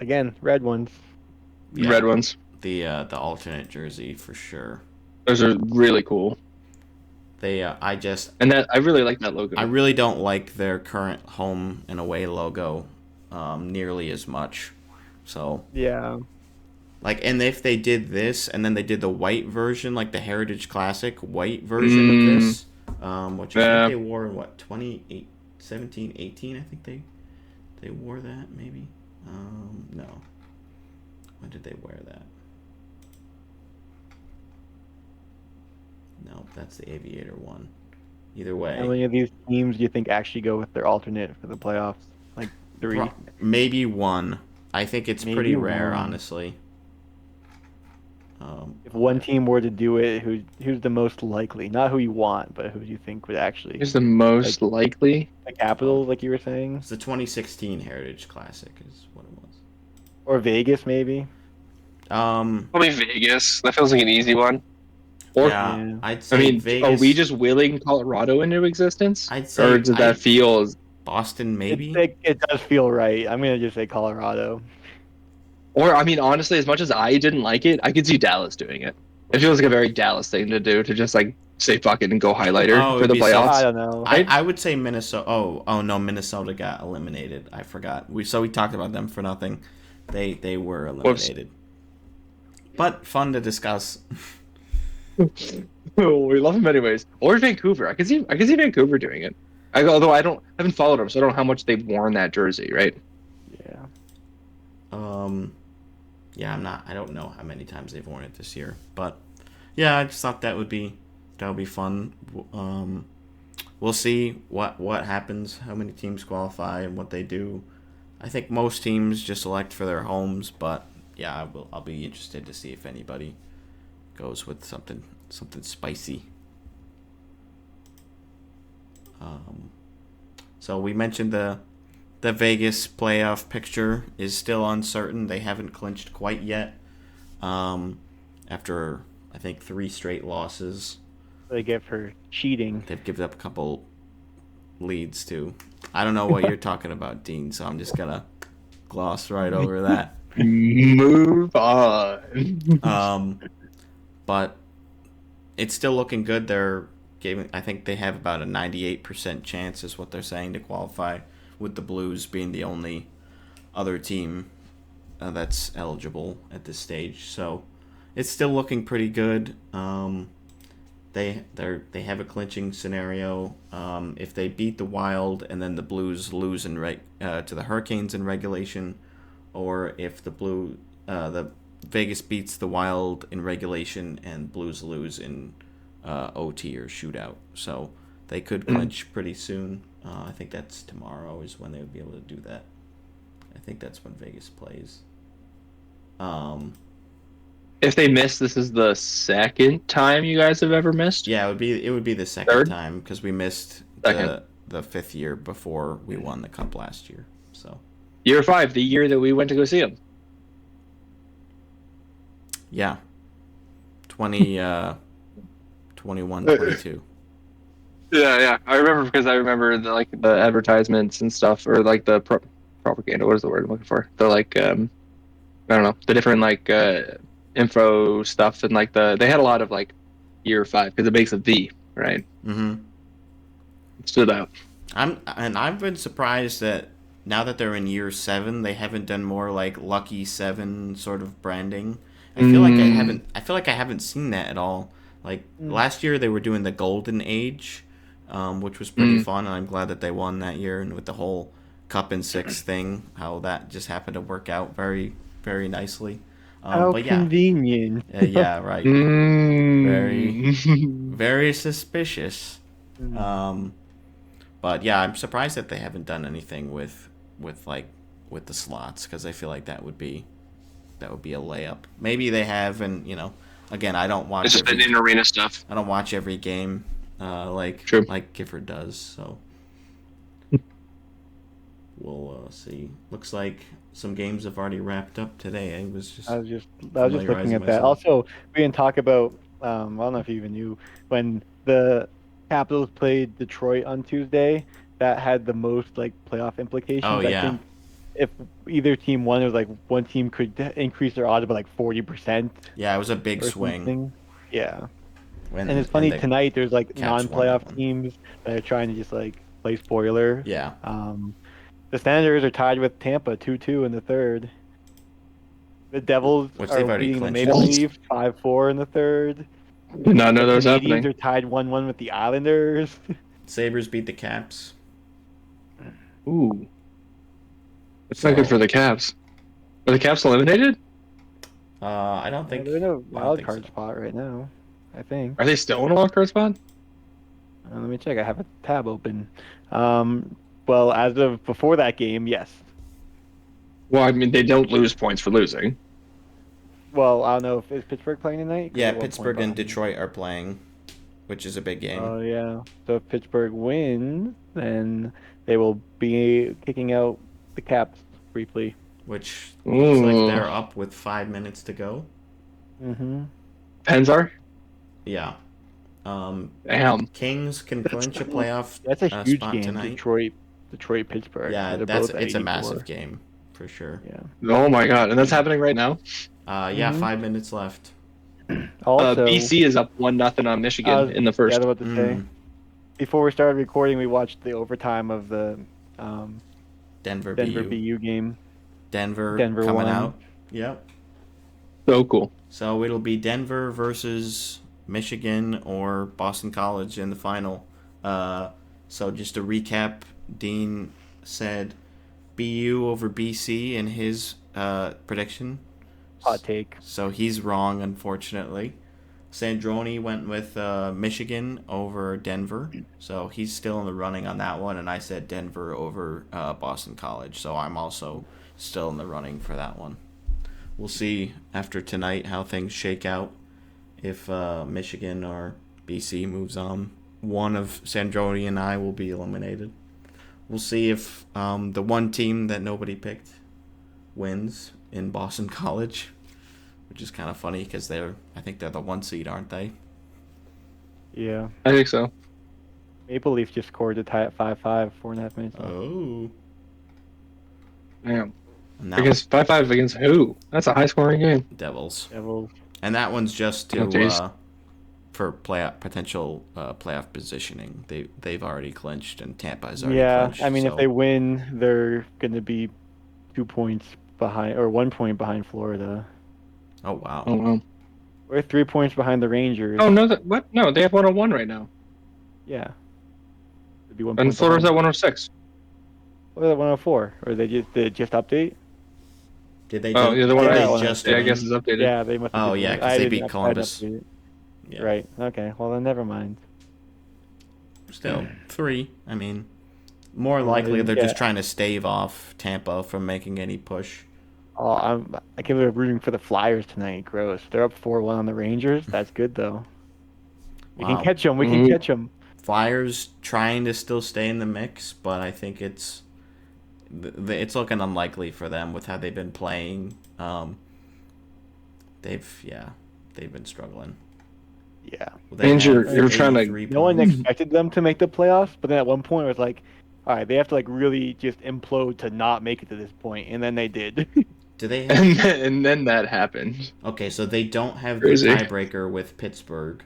S5: Again, red ones.
S1: Yeah.
S7: Red ones.
S1: the alternate jersey for sure.
S7: Those are really cool.
S1: They
S7: And that I really like that logo.
S1: I really don't like their current home and away logo nearly as much. So
S5: Yeah.
S1: like, and if they did this and then they did the white version, like the Heritage Classic white version of this, which I
S7: Yeah.
S1: think they wore in what 17, 18, I think they wore that maybe. No. When did they wear that? No, that's the Aviator one. Either way.
S5: How many of these teams do you think actually go with their alternate for the playoffs? Like 3.
S1: Maybe one. I think it's
S5: Maybe
S1: pretty rare,
S5: one.
S1: honestly.
S5: If one team were to do it, who's the most likely? Not who you want, but who do you think would actually?
S7: Who's the most likely?
S5: The Capitals, like you were saying,
S1: It's the 2016 Heritage Classic, is what it was.
S5: or Vegas, maybe.
S6: Probably Vegas. That feels like an easy one.
S7: Or
S1: Yeah,
S5: Yeah.
S1: I'd say
S7: I mean,
S1: Vegas.
S7: are we just willing Colorado into existence?
S1: I'd say
S7: Or does that feel?
S1: Boston, maybe.
S5: It does feel right. I'm gonna just say Colorado.
S7: Or I mean, honestly, as much as I didn't like it, I could see Dallas doing it. It feels like a very Dallas thing to do, to just like say fuck it and go highlighter
S1: Oh,
S7: for
S1: it'd
S7: the
S1: be so-
S5: I
S7: playoffs.
S5: don't know.
S1: I would say Minnesota. Oh no, Minnesota got eliminated. I forgot. We talked about them for nothing. They were eliminated. But fun to discuss.
S7: Oh, we love them anyways. Or Vancouver. I could see Vancouver doing it. Although I haven't followed them, so I don't know how much they've worn that jersey, right?
S5: Yeah.
S1: Yeah, I don't know how many times they've worn it this year, but yeah, I just thought that would be fun. We'll see what happens, how many teams qualify, and what they do. I think most teams just select for their homes, but yeah, I'll be interested to see if anybody goes with something something spicy. So we mentioned the Vegas playoff picture is still uncertain. They haven't clinched quite yet. After I think 3 straight losses,
S5: They get for cheating.
S1: they've given up a couple leads too. I don't know what you're talking about, Dean. So I'm just gonna gloss right over that.
S7: Move on.
S1: But it's still looking good. I think they have about a 98% chance, is what they're saying, to qualify, with the Blues being the only other team that's eligible at this stage. So it's still looking pretty good. They have a clinching scenario. If they beat the Wild and then the Blues lose to the Hurricanes in regulation, or if the Vegas beats the Wild in regulation and Blues lose in OT or shootout. So they could clinch pretty soon. I think that's tomorrow is when they would be able to do that. I think that's when Vegas plays.
S7: If they miss, this is the second time you guys have ever missed?
S1: Yeah, it would be the second
S7: Third?
S1: time, because we missed
S7: Second.
S1: the 5th year before we won the Cup last year. So
S7: Year 5, the year that we went to go see them.
S1: yeah, 21, 22.
S7: Yeah. I remember because I remember the advertisements and stuff, or like the propaganda. What is the word I'm looking for? The I don't know, the different info stuff, and they had a lot of year 5 because it makes a V, right?
S1: Mm-hmm.
S7: It stood out.
S1: I've been surprised that now that they're in year 7, they haven't done more Lucky 7 sort of branding. I feel like I haven't seen that at all. Last year they were doing the Golden Age, which was pretty fun, and I'm glad that they won that year. And with the whole Cup and 6 thing, how that just happened to work out very, very nicely.
S5: How
S1: but yeah,
S5: convenient.
S1: yeah, right. Very, very suspicious. But yeah, I'm surprised that they haven't done anything with the slots, because I feel like that would be a layup. Maybe they have, and again, I don't watch.
S6: It's just been in arena stuff.
S1: I don't watch every game,
S7: True.
S1: like Gifford does. So we'll see. Looks like some games have already wrapped up today. I was just
S5: looking at that.
S1: myself.
S5: Also, we didn't talk about. I don't know if you even knew when the Capitals played Detroit on Tuesday. That had the most playoff implications.
S1: Oh, yeah.
S5: I think if either team won, it was one team could increase their odds by 40%.
S1: Yeah, it was a big
S5: or
S1: swing.
S5: something. Yeah.
S1: And
S5: it's funny,
S1: the
S5: tonight there's
S1: Caps won that
S5: non-playoff
S1: one.
S5: teams that are trying to just play spoiler.
S1: Yeah.
S5: The Senators are tied with Tampa 2-2 in the third. The Devils
S1: Which
S5: are
S1: they've already
S5: beating the
S1: clinched.
S5: Maple Leafs 5-4 in the third.
S7: Did not know that was
S5: Canadiens
S7: happening.
S5: are tied 1-1 with the Islanders.
S1: Sabres beat the Caps.
S7: Ooh. It's not good for the Caps. Are the Caps eliminated?
S1: I don't think
S5: They're in a
S1: I don't
S5: wild
S1: think
S5: card
S1: so.
S5: spot right now, I think.
S7: Are they still in a wild card spot?
S5: Let me check. I have a tab open. Well, as of before that game, yes.
S7: Well, I mean, they don't lose points for losing.
S5: Well, I don't know if is Pittsburgh playing tonight. 'Cause
S1: Yeah,
S5: they're 1 point
S1: Pittsburgh and
S5: behind.
S1: Detroit are playing, which is a big game.
S5: Oh yeah. So if Pittsburgh wins, then they will be kicking out the Caps briefly.
S1: Which looks like
S7: Ooh.
S1: they're up with 5 minutes to go.
S5: Mm-hmm.
S7: Penzar?
S1: Yeah.
S7: Damn.
S1: Kings can clinch a playoff
S5: That's a huge
S1: spot
S5: game.
S1: tonight.
S5: Detroit, Pittsburgh.
S1: Yeah,
S5: They're both at
S1: it's a
S5: 84.
S1: massive game for sure.
S5: Yeah.
S7: Oh my god. And that's happening right now?
S1: Yeah,
S5: Mhm.
S1: 5 minutes left.
S5: Also,
S7: BC is up 1-0 on Michigan in the first.
S5: Yeah, I was about to say. Before we started recording, we watched the overtime of the
S1: Denver
S5: Denver
S1: BU.
S5: BU game.
S1: Denver coming
S5: won.
S1: out. Yep.
S7: So cool.
S1: So it'll be Denver versus Michigan or Boston College in the final. So just to recap, Dean said BU over BC in his prediction.
S5: Hot take.
S1: So he's wrong, unfortunately. Sandroni went with Michigan over Denver. So he's still in the running on that one. And I said Denver over Boston College. So I'm also still in the running for that one. We'll see after tonight how things shake out. if Michigan or BC moves on. One of Sandroni and I will be eliminated. We'll see if the one team that nobody picked wins in Boston College, which is kind of funny because I think they're the 1 seed, aren't they?
S5: Yeah.
S7: I think so.
S5: Maple Leaf just scored to tie at 5-5, 4.5 minutes left.
S1: Oh.
S7: Damn.
S1: And that
S7: Against 5-5 against who? That's a high scoring game.
S1: Devils.
S5: Devils.
S1: And that one's just
S7: Oh, geez.
S1: to for potential playoff positioning. They've already clinched, and Tampa's already clinched.
S5: I mean,
S1: so.
S5: if they win, they're going to be 2 points behind, or 1 point behind Florida.
S1: Oh wow.
S7: Oh wow.
S5: We're 3 points behind the Rangers.
S7: Oh no! What? No, they have 101 right now.
S5: Yeah. It'd be 1
S7: And
S5: point
S7: Florida's at
S5: behind.
S7: 106.
S5: Or are they 104? Or did they just update?
S1: Did they?
S7: Oh, yeah, the one
S1: did
S7: I
S1: they
S5: yeah,
S1: just
S7: yeah, I
S1: win?
S7: guess it's updated.
S5: Yeah, they must.
S1: Oh,
S5: have
S1: yeah,
S5: updated.
S1: 'cause
S5: I
S1: they
S5: didn't
S1: beat
S5: have- I'd
S1: Columbus.
S5: update it.
S1: Yeah.
S5: Right. Okay. Well, then never mind.
S1: Still 3. I mean, more
S5: Oh,
S1: likely they're
S5: yeah.
S1: just trying to stave off Tampa from making any push.
S5: Oh, I can't believe we're rooting for the Flyers tonight. Gross. They're up 4-1 on the Rangers. That's good though. We
S1: Wow.
S5: can catch them. We
S7: Mhm.
S5: can catch them.
S1: Flyers trying to still stay in the mix, but I think it's looking unlikely for them with how they've been playing. They've been struggling.
S5: Yeah.
S1: They
S7: And
S1: have
S7: you're trying to-
S1: 83
S5: No one
S1: points.
S5: expected them to make the playoffs, but then at one point it was like, all right, they have to like really just implode to not make it to this point, and then they did.
S1: Do they have?
S7: And then that happened.
S1: Okay, so they don't have
S7: Crazy.
S1: the tiebreaker with Pittsburgh.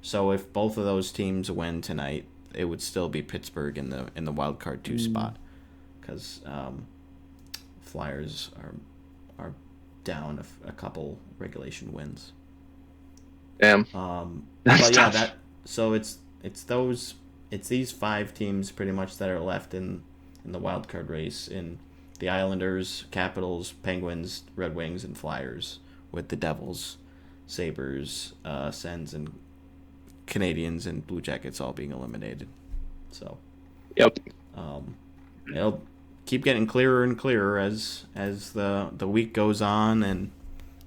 S1: So if both of those teams win tonight, it would still be Pittsburgh in the wild card 2 spot, because Flyers are down a couple regulation wins.
S7: Damn. That's
S1: But yeah,
S7: tough.
S1: so it's these 5 teams pretty much that are left in the wild card race, in the Islanders, Capitals, Penguins, Red Wings, and Flyers, with the Devils, Sabres, Sens, and Canadians and Blue Jackets all being eliminated. So
S7: Yep.
S1: it'll keep getting clearer and clearer as the week goes on, and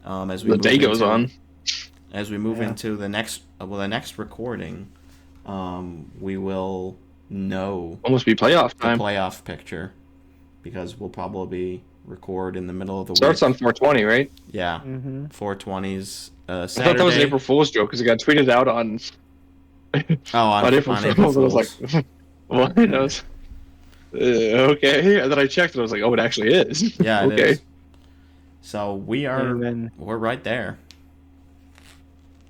S1: as we
S7: The
S1: move
S7: day goes
S1: into-
S7: on.
S1: As we move
S5: Yeah.
S1: into the next recording, we will know
S7: Almost be playoff
S1: the
S7: time.
S1: playoff picture, because we'll probably record in the middle of the
S7: Starts
S1: week.
S7: on 420, right?
S1: Yeah,
S5: Mm-hmm.
S1: 420s.
S7: I
S1: Saturday.
S7: thought that was an April Fool's joke because it got tweeted out on
S1: on
S7: April
S1: on
S7: Fool's.
S1: April
S7: I was
S1: Fools.
S7: like, what? I was, okay. And then I checked and I was like, oh, it actually is.
S1: Yeah, it
S7: okay.
S1: is. So
S5: And then
S1: we're right there.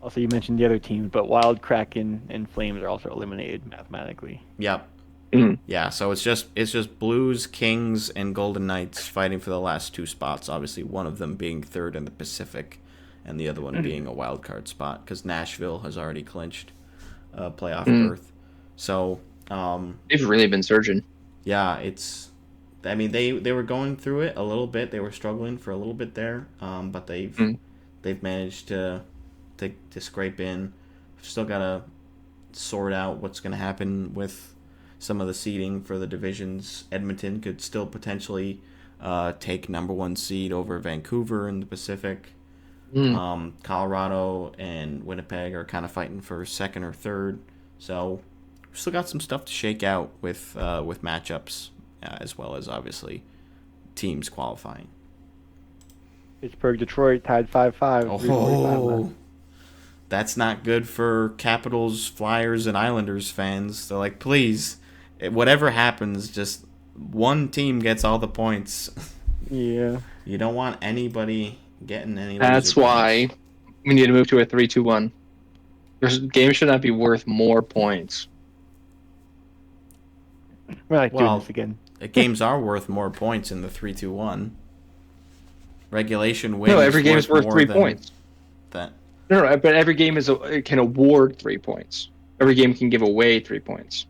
S5: also you mentioned the other teams, but Wild, Kraken, and Flames are also eliminated mathematically.
S1: Yep.
S7: Mhm.
S1: Yeah, so it's just Blues, Kings, and Golden Knights fighting for the last 2 spots. Obviously, one of them being third in the Pacific, and the other one being a wild card spot, because Nashville has already clinched a playoff berth. So,
S7: They've really been surging.
S1: yeah, I mean, they were going through it a little bit. They were struggling for a little bit there, but they've managed to scrape in. Still gotta sort out what's gonna happen with some of the seeding for the divisions. Edmonton could still potentially take number 1 seed over Vancouver in the Pacific. Colorado and Winnipeg are kind of fighting for second or third. So we've still got some stuff to shake out with matchups, as well as obviously teams qualifying.
S5: Pittsburgh, Detroit tied 5-5. 3:45 left.
S1: That's not good for Capitals, Flyers, and Islanders fans. They're like, please, whatever happens, just one team gets all the points.
S5: Yeah.
S1: You don't want anybody getting any.
S7: That's
S1: loser
S7: why
S1: points.
S7: we need to move to a 3-2-1. This game should not be worth more points.
S5: We're not
S1: Well,
S5: doing this again.
S1: The games are worth more points in the 3-2-1. Regulation wins.
S7: No, every game is worth
S1: more
S7: 3
S1: than
S7: points.
S1: That.
S7: No, but every game it can award 3 points. Every game can give away 3 points.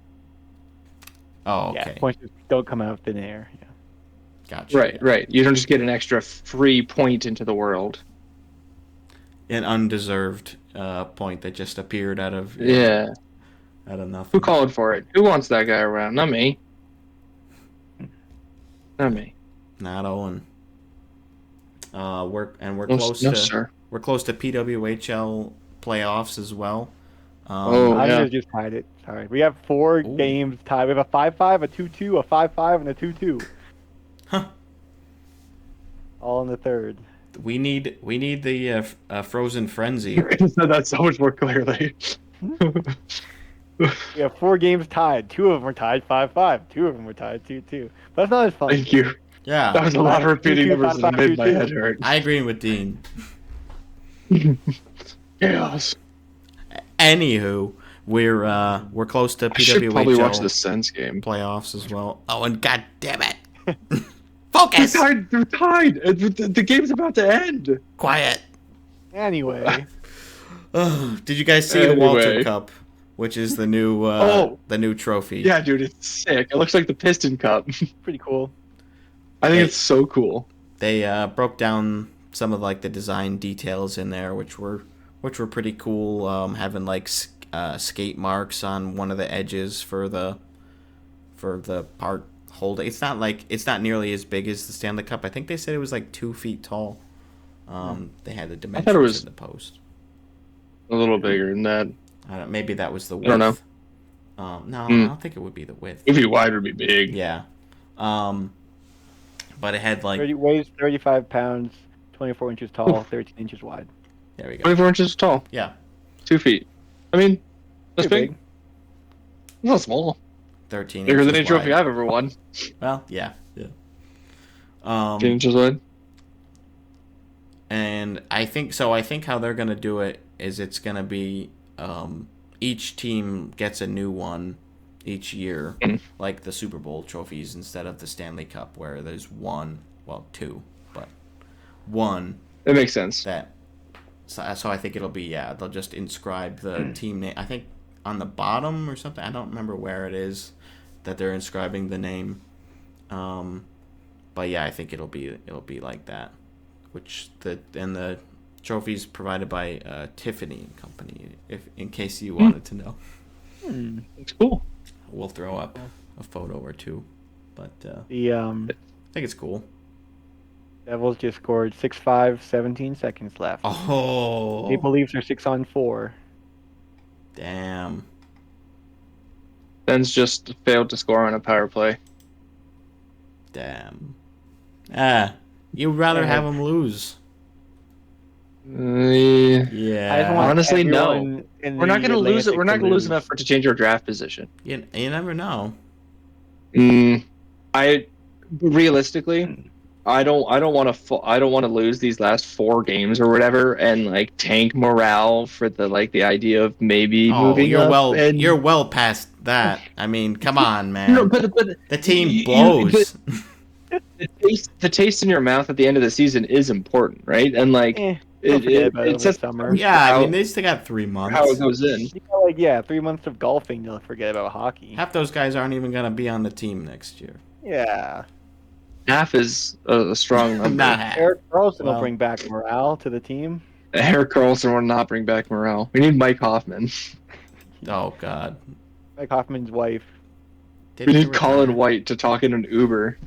S1: Oh, okay.
S5: Yeah, points just don't come out of thin air. Yeah.
S1: Gotcha.
S7: Right. You don't just get an extra free point into the world.
S1: An undeserved point that just appeared out of
S7: Yeah.
S1: out of nothing.
S7: Who called for it? Who wants that guy around? Not me. Not me.
S1: Not Owen. We're
S7: No,
S1: close
S7: no,
S1: to
S7: sir.
S1: we're close to PWHL playoffs as well.
S7: Oh, yeah.
S5: Islanders just tied it. Sorry, we have 4
S1: Ooh.
S5: games tied. We have a 5-5, a 2-2, a 5-5, and a 2-2.
S1: Huh.
S5: All in the third.
S1: We need the frozen frenzy.
S7: said that so much more clearly.
S5: We have 4 games tied. 2 of them were tied 5-5. 2 of them were tied 2-2. But that's not as fun.
S7: Thank you. That
S1: Yeah,
S7: was a lot of repeating
S5: 2-2,
S7: numbers and
S5: 5-5,
S7: made my
S5: 2-2.
S7: head hurt.
S1: I agree with Dean.
S7: Chaos.
S1: Anywho, we're close to
S7: I should probably watch the
S1: PWHL
S7: Sens game.
S1: playoffs as well. Oh, and god damn it,
S7: They're
S1: focus,
S7: tied. They're tied. The game's about to end.
S1: quiet.
S5: Anyway,
S1: Did you guys see the Walter
S7: Anyway.
S1: Cup, which is the new the new trophy?
S7: Yeah, dude, it's sick. It looks like the Piston Cup.
S5: pretty cool.
S7: I think
S1: Hey.
S7: it's so cool.
S1: They broke down some of like the design details in there, which were pretty cool. Having like skate marks on one of the edges for the part holding. It's not nearly as big as the Stanley Cup. I think they said it was like 2 feet tall. They had the dimensions
S7: was-
S1: in the post.
S7: A little bigger than that.
S1: Maybe that was the width.
S7: I don't
S1: know. No,
S7: Hmm.
S1: I don't think it would be the width.
S7: If you wide would be big.
S1: Yeah. But it had like
S5: Weighs 35 pounds, 24 inches tall, 13 inches wide.
S1: there we go.
S7: 24 inches tall.
S1: Yeah,
S7: 2 feet. I mean, that's
S5: Pretty
S7: big. It's not small.
S1: 13
S7: Bigger than
S1: inches
S7: any trophy
S1: wide.
S7: I've ever won.
S1: Well, yeah.
S7: 10 inches wide.
S1: And I think how they're gonna do it is it's gonna be each team gets a new one each year, like the Super Bowl trophies instead of the Stanley Cup, where there's 2, but one
S7: It makes sense.
S1: that. So I think it'll be they'll just inscribe the team name. I think on the bottom or something. I don't remember where it is that they're inscribing the name. But yeah, I think it'll be like that. Which the trophy's provided by Tiffany and Company. If in case you wanted to know,
S7: It's cool.
S1: we'll throw up a photo or two. But
S5: The
S1: I think it's cool.
S5: Devils just scored 6-5, 17 seconds left.
S1: Oh,
S5: Maple Leafs are 6-on-4.
S1: damn.
S7: Ben's just failed to score on a power play.
S1: Damn. You'd rather have them lose.
S7: Yeah.
S1: Yeah.
S5: I just want
S7: Honestly, no.
S5: everyone in
S7: We're not
S5: the
S7: going to lose it.
S5: Atlantic
S7: We're not
S5: to
S7: going to lose
S5: lose.
S7: enough for it to change our draft position.
S1: You never know.
S7: Realistically, I don't want to lose these last 4 games or whatever and like tank morale for the idea of maybe moving
S1: you're
S7: up.
S1: you're well past that. I mean, come on, man.
S7: No, but
S1: the team blows.
S7: the taste in your mouth at the end of the season is important, right? And
S5: Don't forget about it over
S7: sets
S5: summer.
S1: Yeah, I mean, they still got 3 months.
S7: how it goes in.
S5: You got 3 months of golfing to forget about hockey.
S1: Half those guys aren't even gonna be on the team next year.
S5: Yeah.
S7: Half is a strong number.
S1: Not half.
S5: Eric Carlson
S1: Well.
S5: will bring back morale to the team.
S7: Eric Carlson will not bring back morale. We need Mike Hoffman.
S1: Oh God.
S5: Like Hoffman's wife.
S1: Did
S7: We
S1: he
S7: need Colin
S1: retire?
S7: White to talk in an Uber.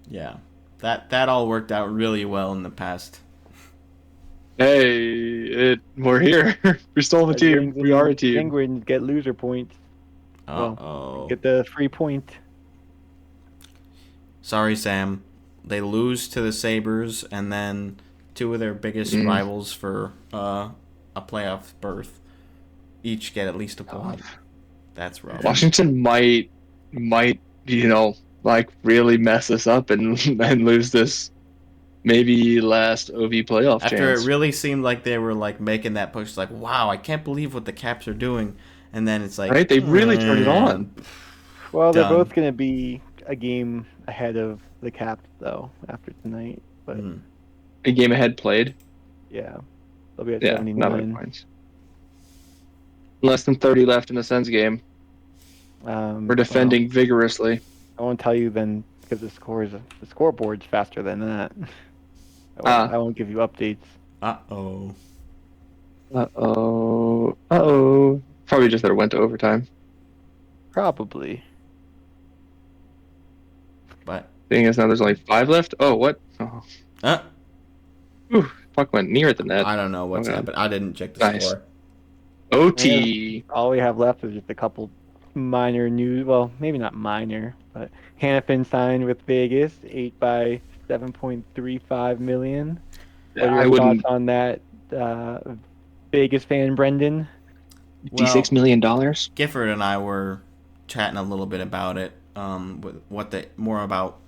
S1: Yeah, that all worked out really well in the past.
S7: Hey, we're here. We're still the team. We are a team.
S5: Penguins get loser points.
S1: Oh,
S5: Get the 3 point.
S1: sorry, Sam. They lose to the Sabres, and then 2 of their biggest rivals for a playoff berth each get at least a point. That's rough.
S7: Washington might really mess us up and lose this maybe last OV playoff
S1: After
S7: chance.
S1: it really seemed like they were making that push, wow, I can't believe what the Caps are doing, and then it's like,
S7: Right? They really turned it on.
S5: Well, they're
S1: Done.
S5: both going to be a game ahead of the Caps, though, after tonight. But
S7: A game ahead played.
S5: yeah, they'll be at
S7: Yeah, not many
S5: 79.
S7: points. Less than 30 left in the Sens game. We're defending vigorously.
S5: I won't tell you then because the scoreboard's faster than that. I won't give you updates.
S1: Uh-oh.
S7: Uh-oh. Probably just that it went to overtime.
S5: Probably.
S1: But
S7: Being as now there's only 5 left. Oh, what? Oh.
S1: uh,
S7: puck went near the net.
S1: I don't know what's
S7: Okay.
S1: happened. I didn't check the
S7: Nice.
S1: score.
S7: OT.
S5: All we have left is just a couple minor news. Well, maybe not minor, but Hanifin signed with Vegas, 8 by 7.35 million. What are
S7: I
S5: your
S7: wouldn't.
S5: thoughts on that, Vegas fan Brendan?
S7: $56 million.
S1: Gifford and I were chatting a little bit about it. More about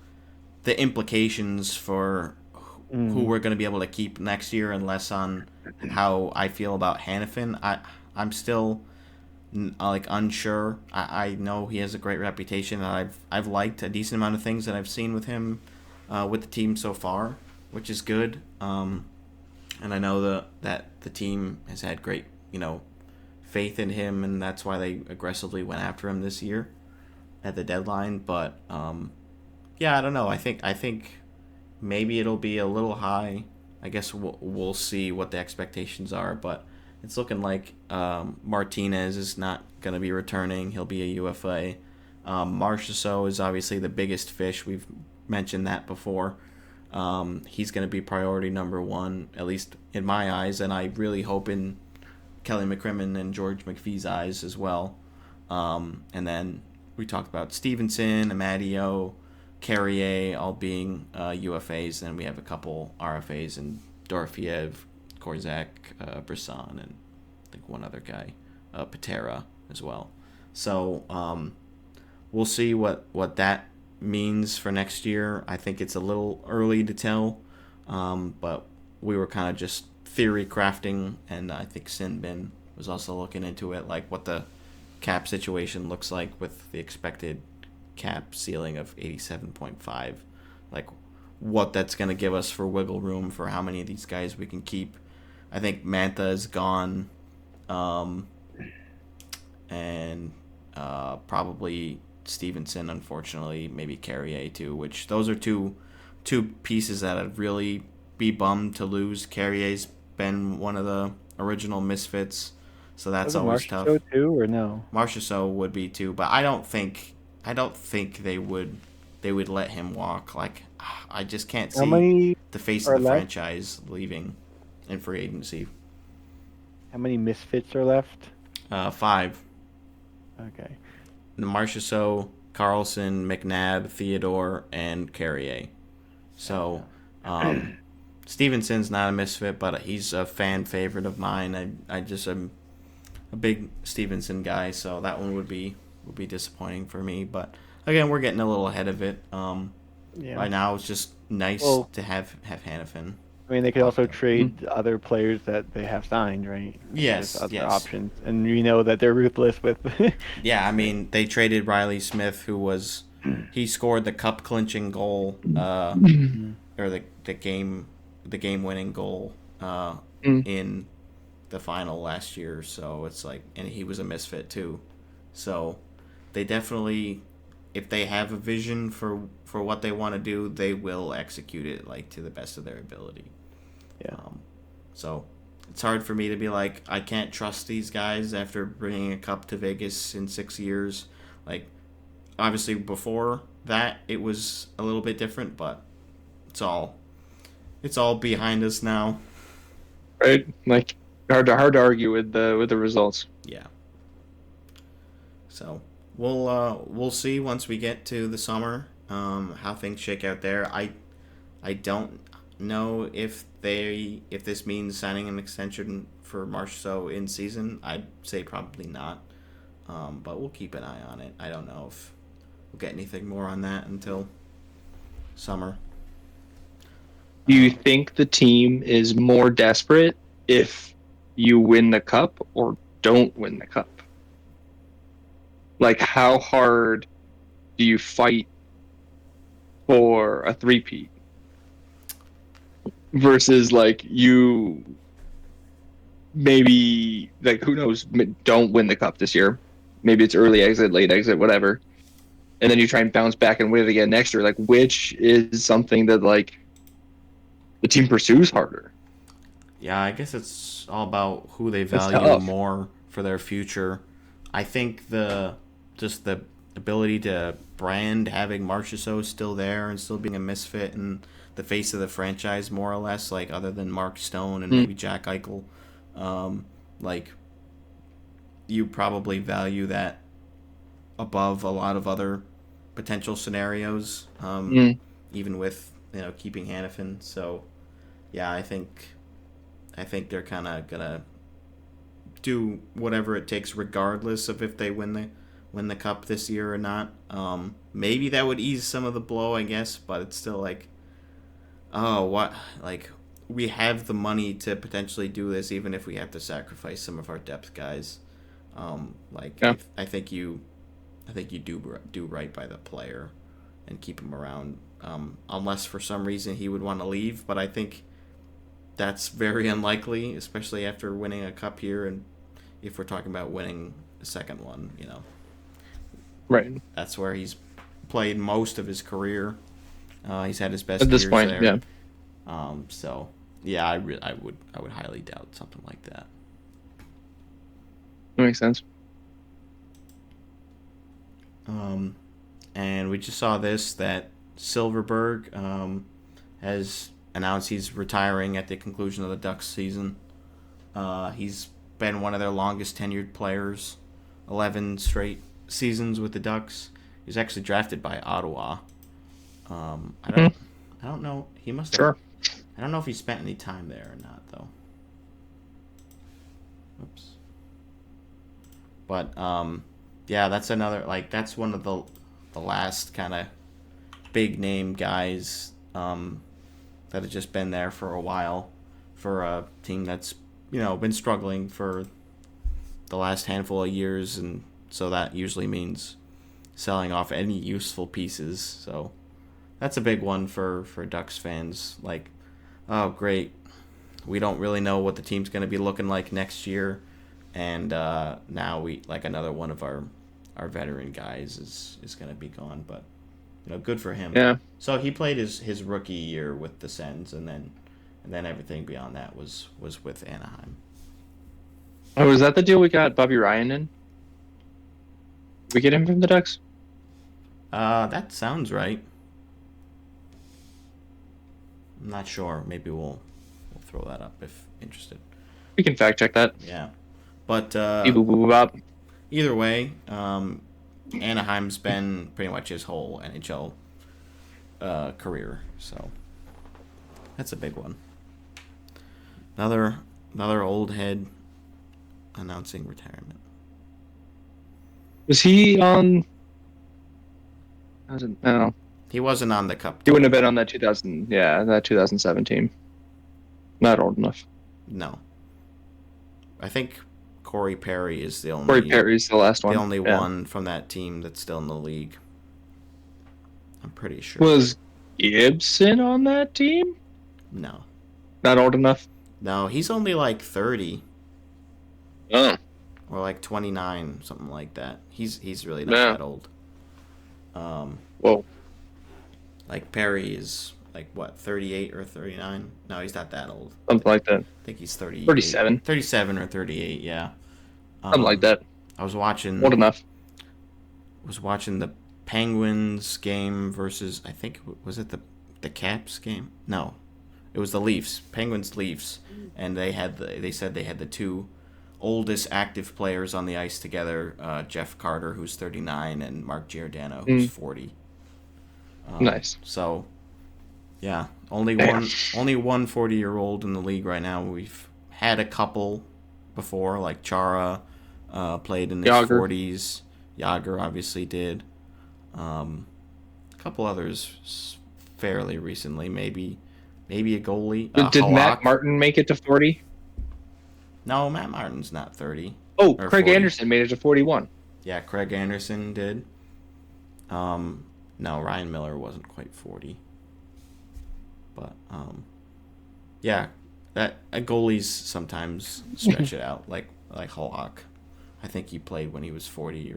S1: the implications for who we're going to be able to keep next year, and less on how I feel about Hanifin. I'm still unsure. I know he has a great reputation, and I've liked a decent amount of things that I've seen with him with the team so far, which is good. And I know that the team has had great faith in him, and that's why they aggressively went after him this year at the deadline. But yeah, I don't know. I think maybe it'll be a little high. I guess we'll see what the expectations are, but it's looking like Martinez is not going to be returning. He'll be a UFA. Marchessault is obviously the biggest fish. We've mentioned that before. He's going to be priority number one, at least in my eyes, and I really hope in Kelly McCrimmon and George McPhee's eyes as well. And then we talked about Stevenson, Amadio, Carrier all being UFAs. Then we have a couple RFAs and Dorofiev, Korzak, Brisson, and I think one other guy, Patera as well. So we'll see what that means for next year. I think it's a little early to tell, but we were kind of just theory crafting, and I think Sinbin was also looking into it, like what the cap situation looks like with the expected cap ceiling of 87.5, like what that's going to give us for wiggle room for how many of these guys we can keep. I think Mantha is gone, and probably Stevenson, unfortunately, maybe Carrier too, which those are two pieces that I'd really be bummed to lose. Carrier's been one of the original misfits, so that's always tough.
S5: Marchessault too, or no?
S1: Marchessault would be too, but I don't think they would let him walk. Like, I just can't see the face of the franchise leaving in free agency.
S5: How many misfits are left?
S1: 5.
S5: Okay.
S1: The Marchessault, Carlson, McNabb, Theodore, and Carrier. So, Stevenson's not a misfit, but he's a fan favorite of mine. I just am a big Stevenson guy, so that one would be disappointing for me. But again, we're getting a little ahead of it. Right now, it's just nice to have Hanifin.
S5: I mean, they could also trade other players that they have signed, right?
S1: Yes,
S5: other options, and we know that they're ruthless with.
S1: Yeah, I mean, they traded Riley Smith, he scored the cup clinching goal, or the game winning goal in the final last year. So it's like, and he was a misfit too. So they definitely, if they have a vision for what they want to do, they will execute it like to the best of their ability.
S5: Yeah.
S1: So it's hard for me to be like, I can't trust these guys after bringing a cup to Vegas in 6 years. Like, obviously before that it was a little bit different, but it's all behind us now.
S7: Right? Like, hard to argue with the results.
S1: Yeah. So we'll see once we get to the summer how things shake out there. I don't know if this means signing an extension for Marchessault in season. I'd say probably not, but we'll keep an eye on it. I don't know if we'll get anything more on that until summer.
S7: Do you think the team is more desperate if you win the cup or don't win the cup? Like, how hard do you fight for a three-peat versus, like, you maybe, like, who knows, don't win the cup this year. Maybe it's early exit, late exit, whatever. And then you try and bounce back and win it again next year. Like, which is something that, like, the team pursues harder?
S1: Yeah, I guess it's all about who they value more for their future. I think the ability to brand having Marchessault still there and still being a misfit and the face of the franchise more or less, like other than Mark Stone and maybe Jack Eichel. Like you probably value that above a lot of other potential scenarios, even with keeping Hanifin. So yeah, I think they're kind of gonna do whatever it takes, regardless of if they win the cup this year or not. Maybe that would ease some of the blow, I guess, but it's still like, oh, what? Like, we have the money to potentially do this, even if we have to sacrifice some of our depth guys. I think you do right by the player and keep him around, unless for some reason he would want to leave. But I think that's very unlikely, especially after winning a cup here, and if we're talking about winning a second one,
S7: Right.
S1: That's where he's played most of his career. He's had his best
S7: At this
S1: years
S7: point,
S1: there.
S7: yeah.
S1: So yeah, I would highly doubt something like that.
S7: That makes sense.
S1: And we just saw that Silverberg has announced he's retiring at the conclusion of the Ducks season. He's been one of their longest tenured players, 11 straight seasons with the Ducks. He was actually drafted by Ottawa. I don't know. He must have.
S7: Sure.
S1: I don't know if he spent any time there or not, though. Oops. But yeah, that's another, that's one of the last kind of big name guys that have just been there for a while for a team that's been struggling for the last handful of years, and so that usually means selling off any useful pieces. So that's a big one for Ducks fans. Like, oh great, we don't really know what the team's going to be looking like next year, and now we another one of our veteran guys is going to be gone. But good for him.
S7: Yeah.
S1: So he played his rookie year with the Sens, and then everything beyond that was with Anaheim.
S7: Oh, was that the deal we got Bobby Ryan in? Did we get him from the Ducks?
S1: That sounds right. I'm not sure. Maybe we'll throw that up if interested.
S7: We can fact check that.
S1: Yeah, but either way, Anaheim's been pretty much his whole NHL career, so that's a big one. Another old head announcing retirement.
S7: Was he on? I don't know.
S1: He wasn't on the cup.
S7: He wouldn't have been on that 2017. Not old enough.
S1: No. I think Corey Perry is the only.
S7: Corey Perry's the last one.
S1: The only one from that team that's still in the league. I'm pretty sure.
S7: Was Gibson on that team?
S1: No.
S7: Not old enough?
S1: No, he's only 30.
S6: Oh.
S1: Or 29, something like that. He's really not that old.
S7: Whoa.
S1: Perry is 38 or 39? No, he's not that old.
S7: Something like that.
S1: I think he's 30.
S7: 37.
S1: 37 or 38, yeah.
S7: Something like that.
S1: I was watching.
S7: Old enough.
S1: Was watching the Penguins game versus, I think, was it the Caps game? No, it was the Leafs. Penguins Leafs, and they said they had the two oldest active players on the ice together, Jeff Carter, who's 39, and Mark Giordano, who's 40.
S7: Nice.
S1: So, yeah, only one 40-year-old in the league right now. We've had a couple before, like Chara played in his 40s. Yager obviously did. A couple others fairly recently, maybe a goalie.
S7: Did
S1: Halak.
S7: Matt Martin make it to 40?
S1: No, Matt Martin's not 30.
S7: Oh,
S1: Or
S7: Craig
S1: 40.
S7: Anderson made it to 41.
S1: Yeah, Craig Anderson did. No, Ryan Miller wasn't quite 40. But yeah, that goalies sometimes stretch it out, like Halak. I think he played when he was 40,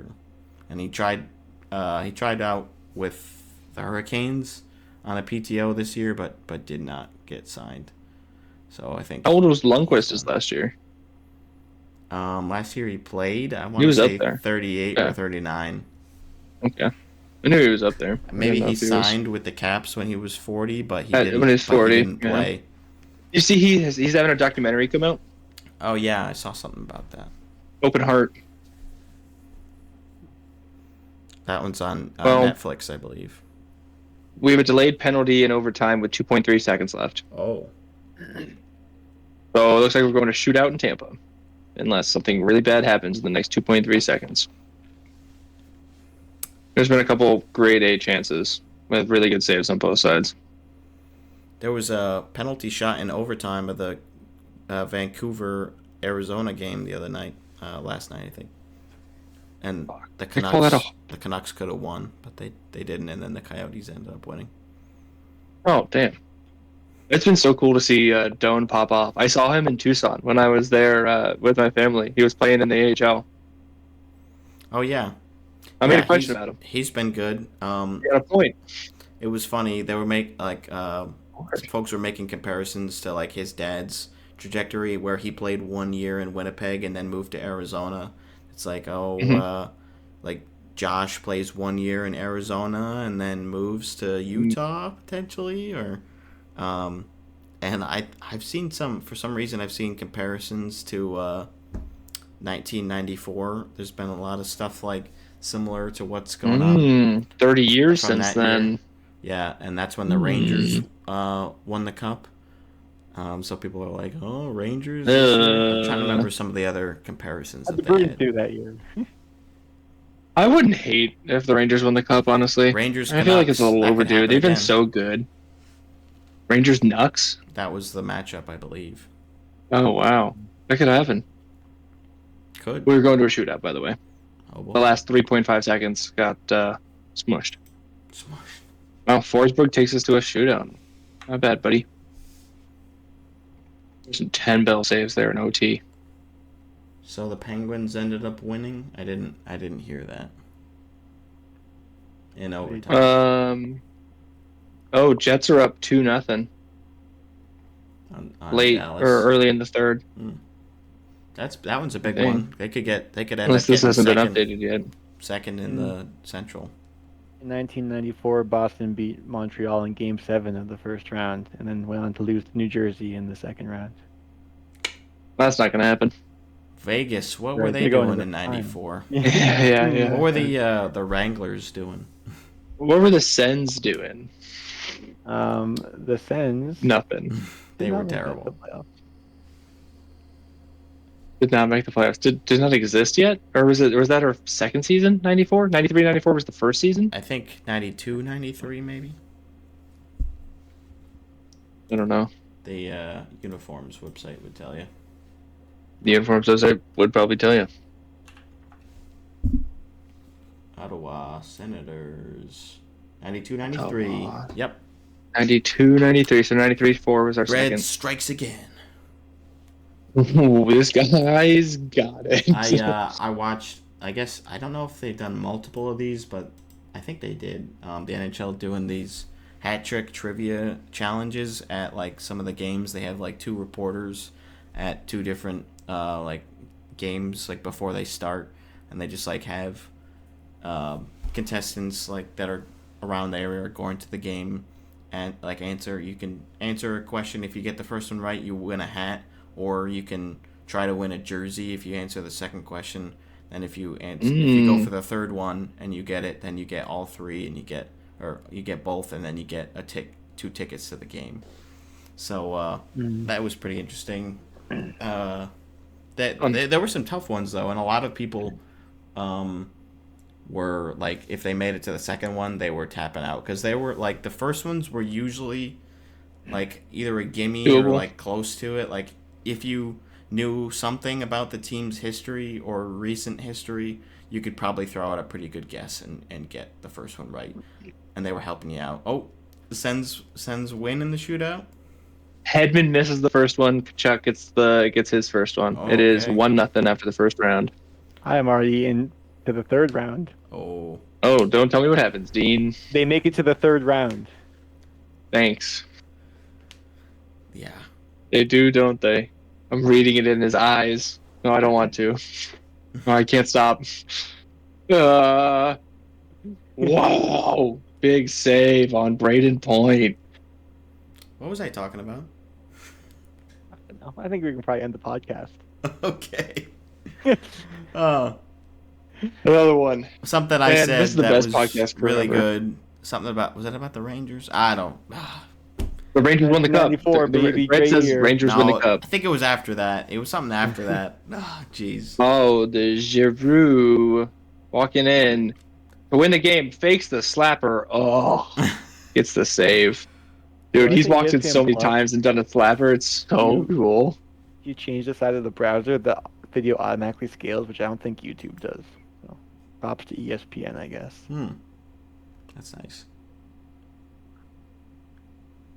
S1: and he tried out with the Hurricanes on a PTO this year, but did not get signed. So I think.
S7: How old was Lundqvist his last year?
S1: Last year he played. I want
S7: He
S1: to
S7: was up
S1: say
S7: there.
S1: 38 or 39.
S7: Okay. I knew he was up there. I
S1: Maybe
S7: didn't know
S1: he
S7: if was-
S1: signed with the Caps when he was 40, but he
S7: when
S1: didn't.
S7: he was
S1: but
S7: 40,
S1: he didn't
S7: yeah.
S1: play.
S7: You see, he's having a documentary come out.
S1: Oh yeah, I saw something about that.
S7: Open Heart.
S1: That one's on
S7: Well-
S1: Netflix, I believe.
S7: We have a delayed penalty in overtime with 2.3 seconds left.
S1: Oh.
S7: So it looks like we're going to shoot out in Tampa, unless something really bad happens in the next 2.3 seconds. There's been a couple grade A chances with really good saves on both sides.
S1: There was a penalty shot in overtime of the Vancouver Arizona game the other night, last night I think, and the Canucks could have won, but they didn't, and then the Coyotes ended up winning.
S7: Oh damn! It's been so cool to see Doan pop off. I saw him in Tucson when I was there with my family. He was playing in the AHL.
S1: Oh yeah,
S7: I made a question about him.
S1: He's been good.
S7: He got a point.
S1: It was funny. They were folks were making comparisons to like his dad's trajectory, where he played 1 year in Winnipeg and then moved to Arizona. It's like, like Josh plays 1 year in Arizona and then moves to Utah potentially, or, and I've seen for some reason I've seen comparisons to 1994. There's been a lot of stuff like similar to what's going on.
S7: 30 years
S1: from
S7: since
S1: that
S7: then.
S1: year. Yeah, and that's when the Rangers won the cup. So people are like, "Oh, Rangers." I'm trying to remember some of the other comparisons
S5: How'd
S1: that
S5: the
S1: they
S5: Bruins
S1: had.
S5: do that year?
S7: I wouldn't hate if the Rangers won the cup, honestly.
S1: Rangers.
S7: I feel like it's a little
S1: Canucks, that could
S7: overdue.
S1: happen
S7: They've been
S1: again.
S7: so good. Rangers Nucks?
S1: That was the matchup, I believe.
S7: Oh, wow. That could happen.
S1: Could.
S7: We were going to a shootout, by the way.
S1: Oh,
S7: The
S1: boy.
S7: last 3.5 seconds got smushed.
S1: Smushed.
S7: Well, Forsberg takes us to a shootout. Not bad, buddy. There's some 10 bell saves there in OT.
S1: So the Penguins ended up winning. I didn't hear that. In overtime.
S7: Jets are up 2-0
S1: on
S7: late
S1: Dallas.
S7: or early in the third.
S1: That one's a big
S7: Dang.
S1: one. They could end
S7: Unless
S1: up
S7: this
S1: getting
S7: hasn't been
S1: second,
S7: updated yet.
S1: second in the Central.
S5: In 1994, Boston beat Montreal in Game 7 of the first round, and then went on to lose to New Jersey in the second round.
S7: That's not going to happen.
S1: Vegas, what
S5: Right,
S1: were they
S5: they're going
S1: doing
S5: to
S1: in
S5: the
S1: '94?
S7: Yeah.
S1: What were the Wranglers doing?
S7: What were the Sens doing?
S5: The Sens
S7: Nothing.
S1: They
S5: did
S1: were
S5: not make
S1: terrible.
S5: the playoffs.
S7: Did not make the playoffs. Did not exist yet? Or was that our second season? 94? 93, 94 was the first season?
S1: I think 92, 93 maybe.
S7: I don't know.
S1: The uniforms website would tell you.
S7: The uniforms would probably tell you.
S1: Ottawa Senators, 92, 93.
S7: Ottawa.
S1: Yep.
S7: 92, 93. So 93-4 was our
S1: Red
S7: second.
S1: strikes again.
S7: Ooh, this guy's got it.
S1: I watched. I guess I don't know if they've done multiple of these, but I think they did. The NHL doing these hat trick trivia challenges at like some of the games. They have like two reporters at two different like games like before they start, and they just like have contestants like that are around the area going to the game and like you can answer a question. If you get the first one right, you win a hat, or you can try to win a jersey if you answer the second question. And if you if you go for the third one and you get it, then you get all three, and you get both, and then you get two tickets to the game. So that was pretty interesting. There were some tough ones though, and a lot of people were like, if they made it to the second one, they were tapping out because they were like the first ones were usually like either a gimme or like close to it. Like if you knew something about the team's history or recent history, you could probably throw out a pretty good guess and get the first one right. And they were helping you out. Oh, the Sens win in the shootout.
S7: Hedman misses the first one. Kachuk gets his first one.
S1: Oh,
S7: it is
S1: okay.
S7: 1-0 after the first round.
S5: I am already into the third round.
S1: Oh,
S7: Don't tell me what happens, Dean.
S5: They make it to the third round.
S7: Thanks.
S1: yeah.
S7: They do, don't they? I'm reading it in his eyes. No, I don't want to. No, I can't stop. Whoa! Big save on Braden Point.
S1: What was I talking about?
S5: No, I think we can probably end the podcast.
S1: Okay. Uh,
S7: Another one.
S1: something I
S7: Man,
S1: said
S7: this is the
S1: that
S7: best
S1: was
S7: podcast
S1: really
S7: forever.
S1: good. Something about, was that about the Rangers? I don't.
S7: The Rangers won the cup.
S5: 94, baby,
S7: Brett
S5: great
S7: says
S5: year.
S7: Rangers win the
S1: No,
S7: cup.
S1: I think it was after that. It was something after that. Oh, jeez.
S7: Oh, the Giroux walking in to win the game, fakes the slapper. Oh, gets the save. Dude,
S5: Well,
S7: he's
S5: I think
S7: walked in so
S5: ESPN
S7: many
S5: Plus,
S7: times and done a slapper. It's so cool.
S5: if you change the side of the browser, the video automatically scales, which I don't think YouTube does. So, props to ESPN, I guess.
S1: That's nice.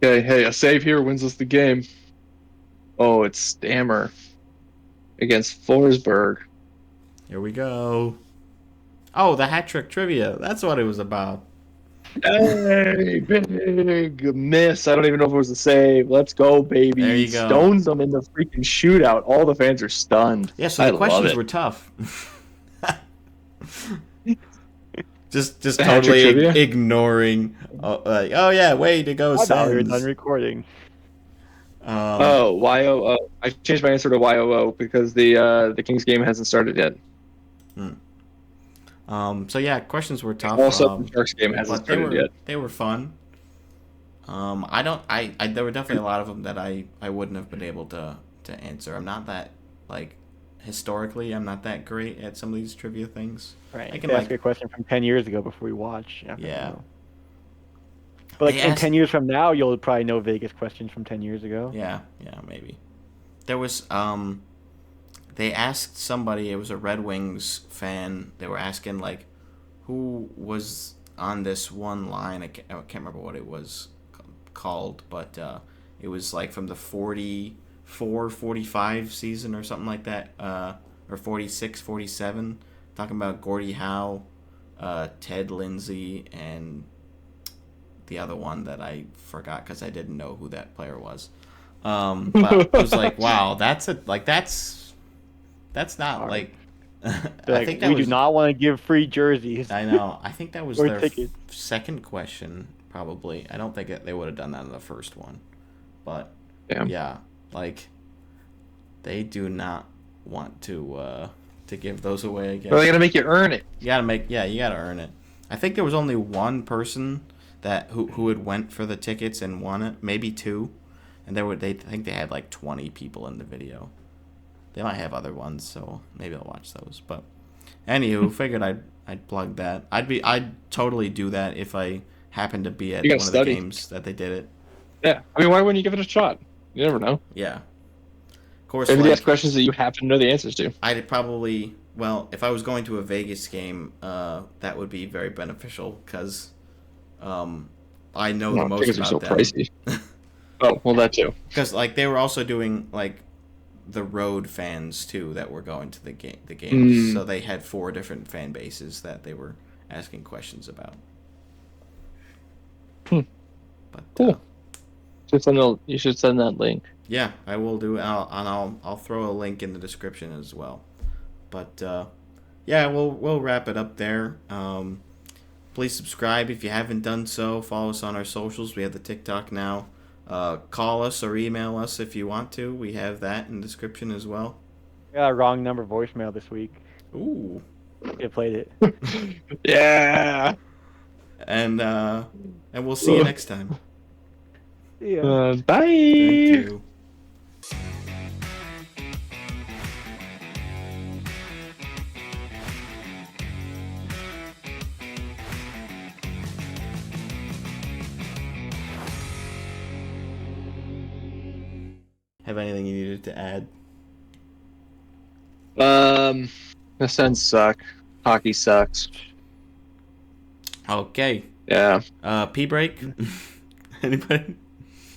S7: Okay, hey, a save here wins us the game. Oh, it's Stammer against Forsberg.
S1: Here we go. Oh, the hat trick trivia. That's what it was about.
S7: Hey, big miss. I don't even know if it was a save. Let's go, baby.
S1: There you go.
S7: Stones them in the freaking shootout. All the fans are stunned.
S1: Yeah, so
S7: I
S1: the
S7: love
S1: questions
S7: it.
S1: were tough. just
S7: The hat trick
S1: totally
S7: trivia?
S1: ignoring. Oh yeah, way to go,
S5: I thought we were done
S1: Sens.
S5: recording.
S7: Oh, YOO. I changed my answer to YOO because the Kings game hasn't started yet.
S1: So yeah, questions were tough.
S7: Also, the Sharks game hasn't
S1: but they
S7: started
S1: were
S7: yet.
S1: they were fun. I there were definitely a lot of them that I wouldn't have been able to answer. I'm not that, like, historically, I'm not that great at some of these trivia things.
S5: Right.
S1: I
S5: I
S1: can,
S5: can ask
S1: like,
S5: a question from 10 years ago before we watch. I
S1: Yeah.
S5: know. But like
S1: They
S5: in
S1: asked-
S5: 10 years from now, you'll probably know Vegas questions from 10 years ago.
S1: Yeah, maybe. There was they asked somebody, it was a Red Wings fan. They were asking, like, who was on this one line. I can't remember what it was called, but it was like from the 44-45 season or something like that, or 46-47, talking about Gordie Howe, Ted Lindsay, and the other one that I forgot because I didn't know who that player was. But I was like, wow, that's not like. I think that
S5: we
S1: was,
S5: do not want to give free jerseys.
S1: I know. I think that was
S5: Or
S1: their
S5: tickets.
S1: second question, probably. I don't think they would have done that in the first one, but
S7: Damn.
S1: yeah, like, they do not want to give those away. I guess
S7: Well, they gotta make you earn it.
S1: you gotta earn it. I think there was only one person who had went for the tickets and won it, maybe two, and I think they had like 20 people in the video. They might have other ones, so maybe I'll watch those. But anywho, figured I'd plug that. I'd totally do that if I happened to be at
S7: You
S1: one
S7: gotta
S1: of the
S7: study.
S1: games that they did it.
S7: Yeah. I mean, why wouldn't you give it a shot? You never know.
S1: Yeah. Of course,
S7: Maybe they
S1: like,
S7: ask questions that you happen to know the answers to.
S1: I'd probably, well, if I was going to a Vegas game, that would be very beneficial because I know the most
S7: Tickets are
S1: about
S7: so
S1: them.
S7: pricey. Oh, well, that too.
S1: Because, like, they were also doing, like, the road fans too that were going to the games. So they had 4 different fan bases that they were asking questions about. But
S7: Cool. You should send that link.
S1: yeah, I will do. I'll throw a link in the description as well. But yeah, we'll wrap it up there. Please subscribe if you haven't done so. Follow us on our socials. We have the TikTok now. Call us or email us if you want to. We have that in the description as well.
S5: I got a wrong number voicemail this week.
S1: Ooh.
S5: I played it.
S7: Yeah.
S1: And we'll see you next time.
S5: Yeah.
S7: Bye.
S1: Thank you. Have anything you needed to add?
S7: The Sens suck. Hockey sucks.
S1: Okay.
S7: Yeah.
S1: Pee break? Anybody?